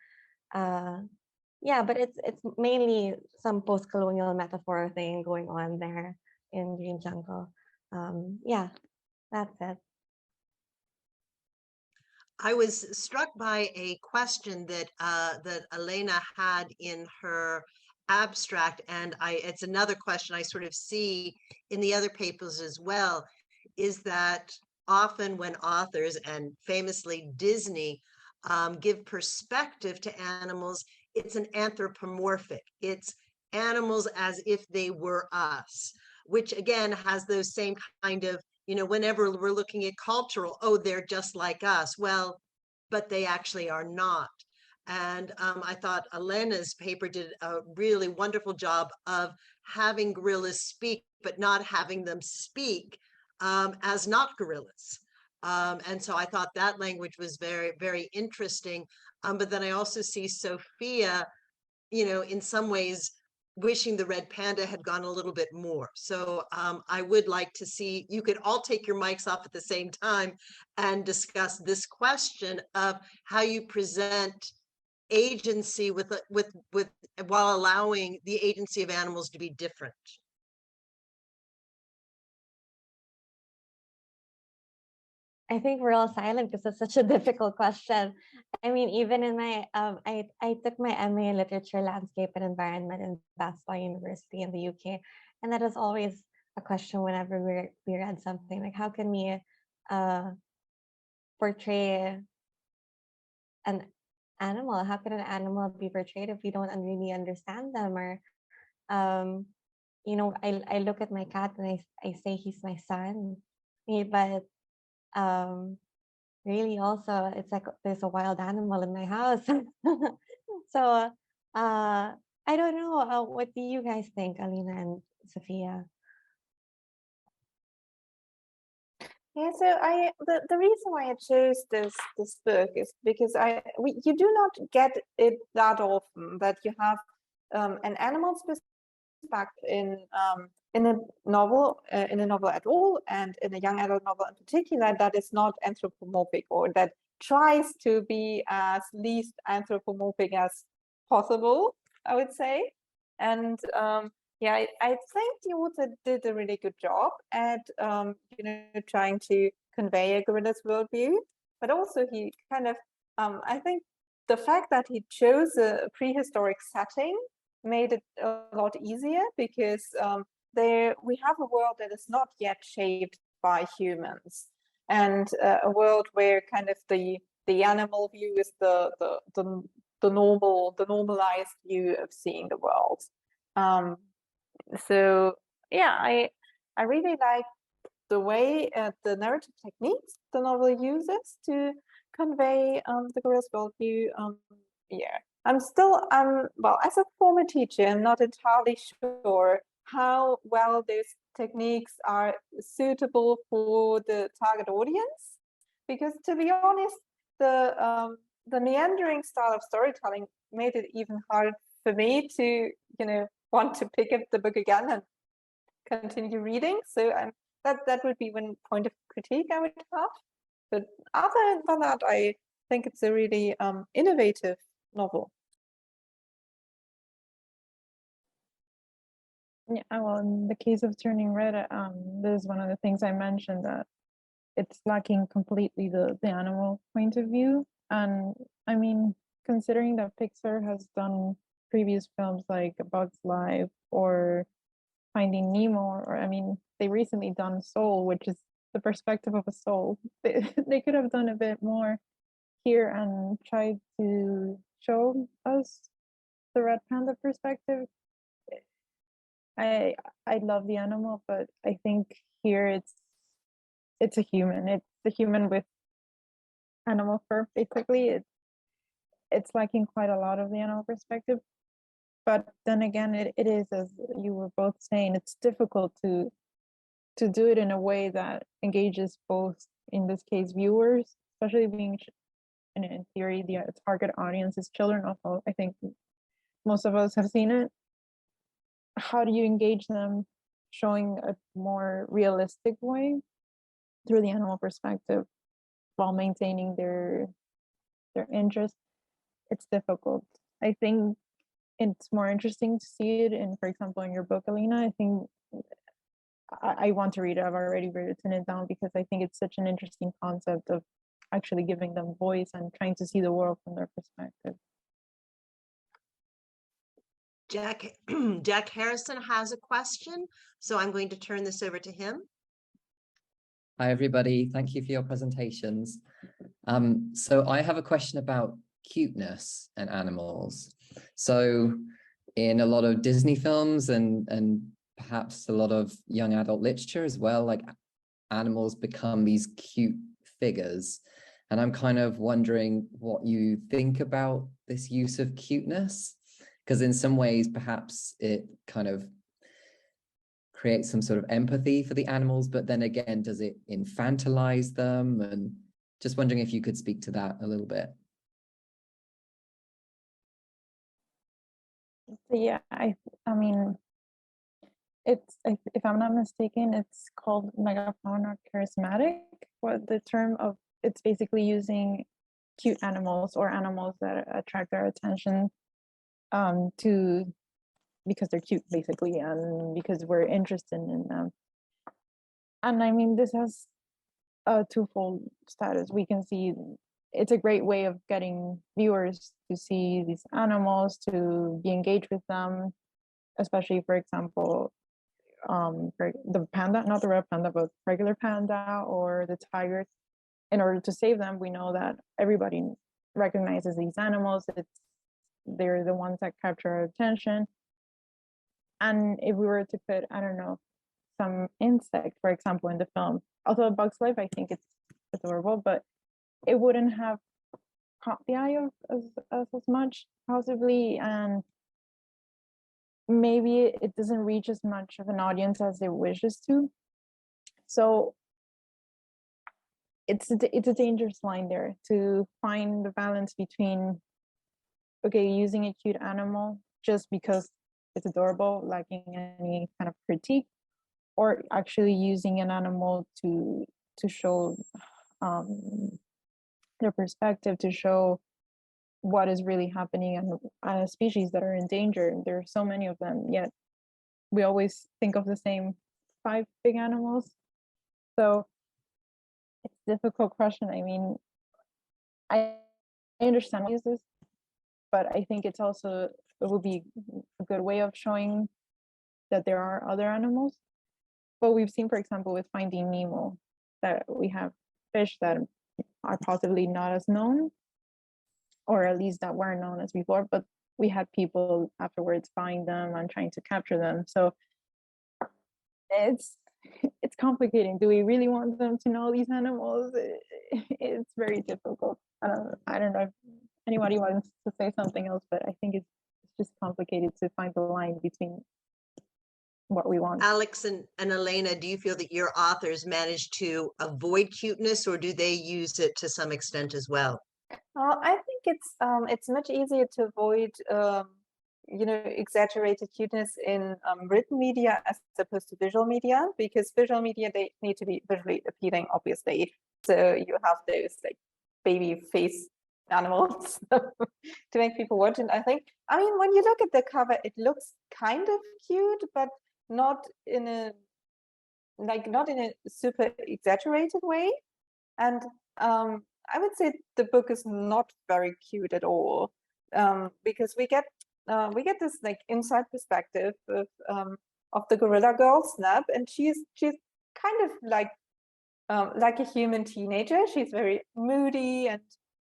yeah, but it's mainly some post-colonial metaphor thing going on there in Dream Jungle. Yeah, that's it. I was struck by a question that that Alena had in her abstract, and it's another question I sort of see in the other papers as well, is that often when authors, and famously Disney, give perspective to animals, it's an anthropomorphic. It's animals as if they were us, which again has those same kind of, you know, whenever we're looking at cultural, oh, they're just like us. Well, but they actually are not. And I thought Alena's paper did a really wonderful job of having gorillas speak, but not having them speak as not gorillas. And so I thought that language was very, very interesting. But then I also see Sofia, in some ways, wishing the red panda had gone a little bit more. So I would like to see, you could all take your mics off at the same time and discuss this question of how you present agency with while allowing the agency of animals to be different. I think we're all silent because it's such a difficult question. I mean, even in my, I took my MA in Literature, Landscape and Environment in Basel University in the UK. And that is always a question whenever we read something, like how can we portray an animal? How can an animal be portrayed if we don't really understand them? Or, I look at my cat and I say he's my son, but really also it's like there's a wild animal in my house. So I don't know, what do you guys think, Alena and Sofia? Yeah, so the reason why I chose this book is because you do not get it that often that you have an animal's perspective in a novel at all, and in a young adult novel in particular, that is not anthropomorphic, or that tries to be as least anthropomorphic as possible, I would say. And yeah, I think the author did a really good job at trying to convey a gorilla's worldview, but also he kind of I think the fact that he chose a prehistoric setting made it a lot easier, because we have a world that is not yet shaped by humans, and a world where kind of the animal view is the normalized view of seeing the world. So yeah, I really like the way the narrative techniques the novel uses to convey the gorilla's worldview. Yeah, I'm still well, as a former teacher, I'm not entirely sure how well those techniques are suitable for the target audience, because to be honest, the meandering style of storytelling made it even hard for me to want to pick up the book again and continue reading. So that would be one point of critique I would have. But other than that, I think it's a really innovative novel. Yeah, well, in the case of Turning Red, this is one of the things I mentioned, that it's lacking completely the animal point of view. And I mean, considering that Pixar has done previous films like A Bug's Life or Finding Nemo, or I mean, they recently done Soul, which is the perspective of a soul. They could have done a bit more here and tried to show us the Red Panda perspective. I love the animal, but I think here it's a human. It's a human with animal fur, basically. It's lacking quite a lot of the animal perspective. But then again, it is, as you were both saying, it's difficult to do it in a way that engages both, in this case, viewers, especially being in theory the target audience is children. Although I think most of us have seen it. How do you engage them, showing a more realistic way through the animal perspective while maintaining their interest? It's difficult. I think it's more interesting to see it in, for example, in your book, Alena. I think I want to read it. I've already written it down because I think it's such an interesting concept of actually giving them voice and trying to see the world from their perspective. Jack Harrison has a question, so I'm going to turn this over to him. Hi, everybody. Thank you for your presentations. So I have a question about cuteness and animals. So in a lot of Disney films and perhaps a lot of young adult literature as well, like animals become these cute figures. And I'm kind of wondering what you think about this use of cuteness, because in some ways, perhaps it kind of creates some sort of empathy for the animals, but then again, does it infantilize them? And just wondering if you could speak to that a little bit. Yeah, I mean, it's, if I'm not mistaken, it's called megafauna charismatic. What the term of, it's basically using cute animals or animals that attract our attention to, because they're cute basically, and because we're interested in them. And I mean, this has a twofold status. We can see it's a great way of getting viewers to see these animals, to be engaged with them, especially, for example, for the panda, not the red panda, but regular panda or the tiger. In order to save them, we know that everybody recognizes these animals. They're the ones that capture our attention. And if we were to put, I don't know, some insect, for example, in the film, although Bug's Life, I think it's adorable, but it wouldn't have caught the eye of as much, possibly, and maybe it doesn't reach as much of an audience as it wishes to. So it's a dangerous line there, to find the balance between, okay, using a cute animal just because it's adorable, lacking any kind of critique, or actually using an animal to show their perspective, to show what is really happening, and species that are in danger. There are so many of them, yet we always think of the same 5 big animals. So it's a difficult question. I mean, I understand use this, but I think it's also, it would be a good way of showing that there are other animals. But we've seen, for example, with Finding Nemo, that we have fish that are possibly not as known, or at least that weren't known as before, but we had people afterwards buying them and trying to capture them. So it's complicating. Do we really want them to know these animals? It's very difficult. I don't know if anybody wants to say something else, but I think it's just complicated to find the line between what we want. Alex and Alena, do you feel that your authors managed to avoid cuteness, or do they use it to some extent as well? I think it's much easier to avoid exaggerated cuteness in written media as opposed to visual media, because visual media, they need to be visually appealing, obviously. So you have those like baby face animals to make people watch it. I mean, when you look at the cover, it looks kind of cute, but not in a super exaggerated way. And I would say the book is not very cute at all, because we get this like inside perspective of the gorilla girl Snap, and she's kind of like a human teenager. She's very moody and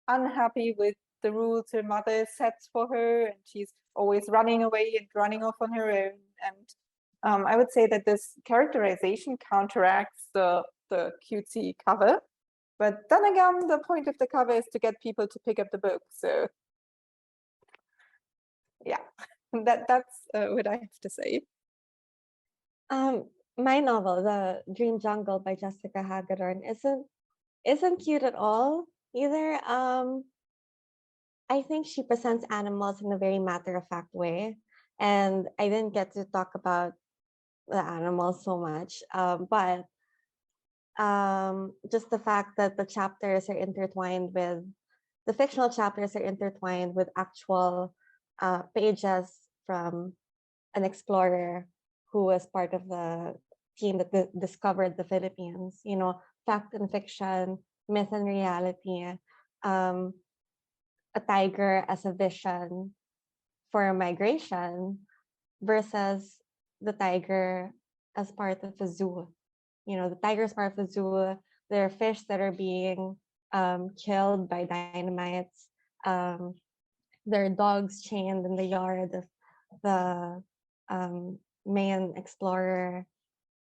unhappy with the rules her mother sets for her, and she's always running away and running off on her own. And I would say that this characterization counteracts the cutesy cover. But then again, the point of the cover is to get people to pick up the book. So yeah, that's what I have to say. My novel, The Dream Jungle by Jessica Hagedorn, isn't cute at all either. I think she presents animals in a very matter-of-fact way, and I didn't get to talk about the animals so much, but just the fact that the chapters are intertwined with, the fictional chapters are intertwined with actual pages from an explorer who was part of the team that discovered the Philippines, fact and fiction, myth and reality, a tiger as a vision for migration versus the tiger as part of the zoo. The tiger is part of the zoo. There are fish that are being killed by dynamites. There are dogs chained in the yard of the main explorer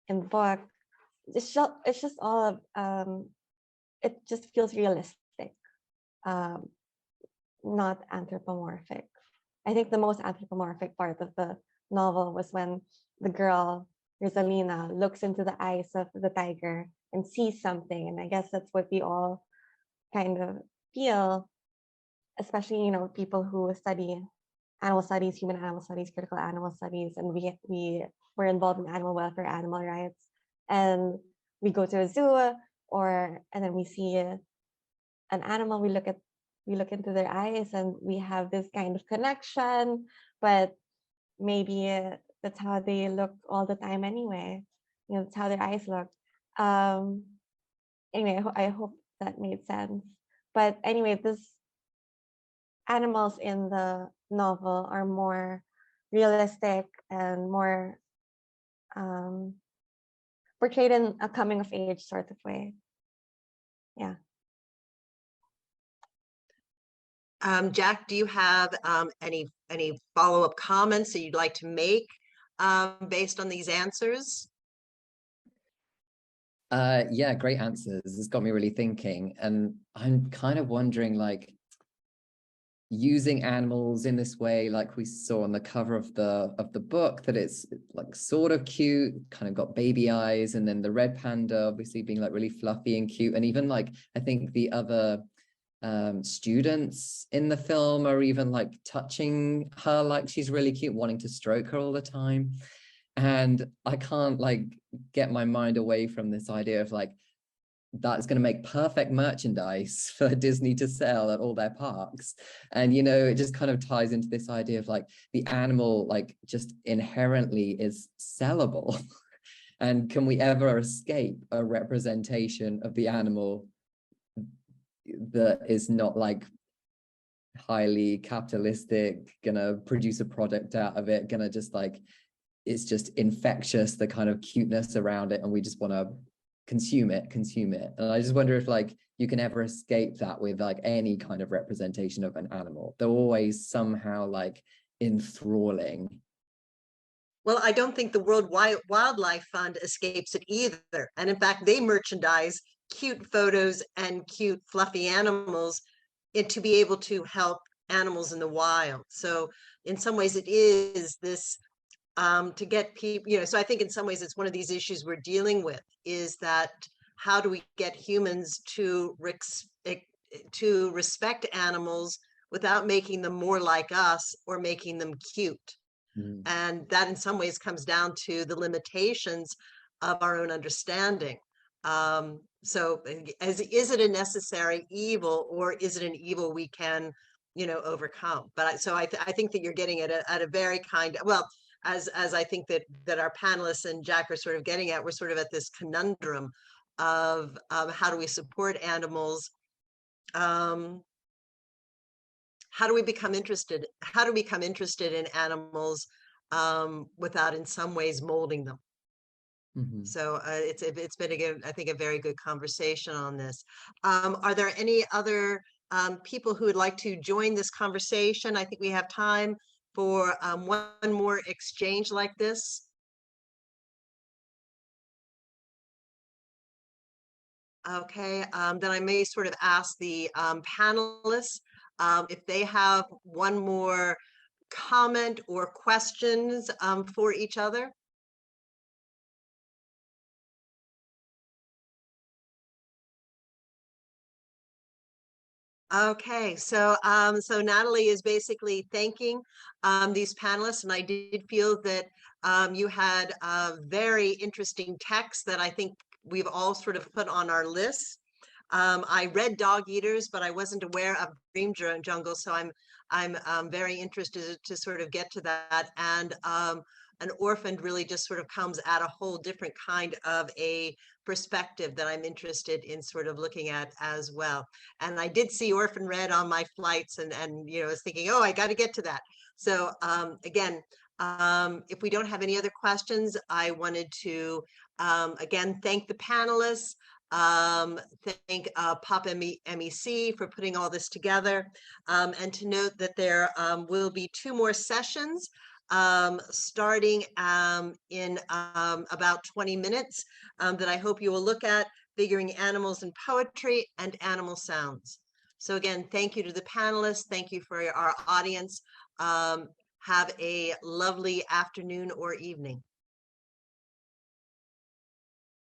in the book. It's just all of it just feels realistic. not anthropomorphic. I think the most anthropomorphic part of the novel was when the girl, Rizalina, looks into the eyes of the tiger and sees something. And I guess that's what we all kind of feel, especially, you know, people who study animal studies, human animal studies, critical animal studies, and we were involved in animal welfare, animal rights, and we go to a zoo and then we see an animal, we look into their eyes and we have this kind of connection, but maybe that's how they look all the time anyway. You know, that's how their eyes look. Anyway, I hope that made sense. But anyway, this animals in the novel are more realistic and more portrayed in a coming of age sort of way. Yeah. Jack, do you have any follow-up comments that you'd like to make based on these answers? Yeah, great answers. It's got me really thinking, and I'm kind of wondering, like, using animals in this way, like we saw on the cover of the book, that it's like sort of cute, kind of got baby eyes, and then the red panda obviously being like really fluffy and cute, and even like I think the other students in the film are even like touching her like she's really cute, wanting to stroke her all the time. And I can't like get my mind away from this idea of like that's going to make perfect merchandise for Disney to sell at all their parks. And, you know, it just kind of ties into this idea of like the animal, like just inherently is sellable. And can we ever escape a representation of the animal that is not like highly capitalistic, gonna produce a product out of it, gonna just like, it's just infectious, the kind of cuteness around it, and we just want to consume it. And I just wonder if like you can ever escape that with like any kind of representation of an animal. They're always somehow like enthralling. Well, I don't think the World Wildlife Fund escapes it either. And in fact, they merchandise cute photos and cute fluffy animals to be able to help animals in the wild. So in some ways it is this to get people, you know, so I think in some ways it's one of these issues we're dealing with, is that how do we get humans to respect animals without making them more like us or making them cute? And that in some ways comes down to the limitations of our own understanding. So is it a necessary evil, or is it an evil we can, you know, overcome? But I think that you're getting at a very kind of, well, as I think that our panelists and Jack are sort of getting at, we're sort of at this conundrum of how do we support animals? How do we become interested? How do we become interested in animals without in some ways molding them? So it's been, again, I think, a very good conversation on this. Are there any other people who would like to join this conversation? I think we have time for one more exchange like this. Okay, then I may sort of ask the panelists if they have one more comment or questions for each other. Okay, so so Natalie is basically thanking these panelists, and I did feel that you had very interesting texts that I think we've all sort of put on our list. I read Dog Eaters, but I wasn't aware of Dream Jungle, so I'm very interested to sort of get to that. And an Orphaned really just sort of comes at a whole different kind of a perspective that I'm interested in sort of looking at as well. And I did see Orphan Red on my flights, and you know, I was thinking, oh, I got to get to that. So again, if we don't have any other questions, I wanted to again thank the panelists. Thank Pop MEC for putting all this together, and to note that there will be 2 more sessions starting in about 20 minutes that I hope you will look at: figuring animals in poetry and animal sounds. So again, thank you to the panelists. Thank you for our audience. Have a lovely afternoon or evening.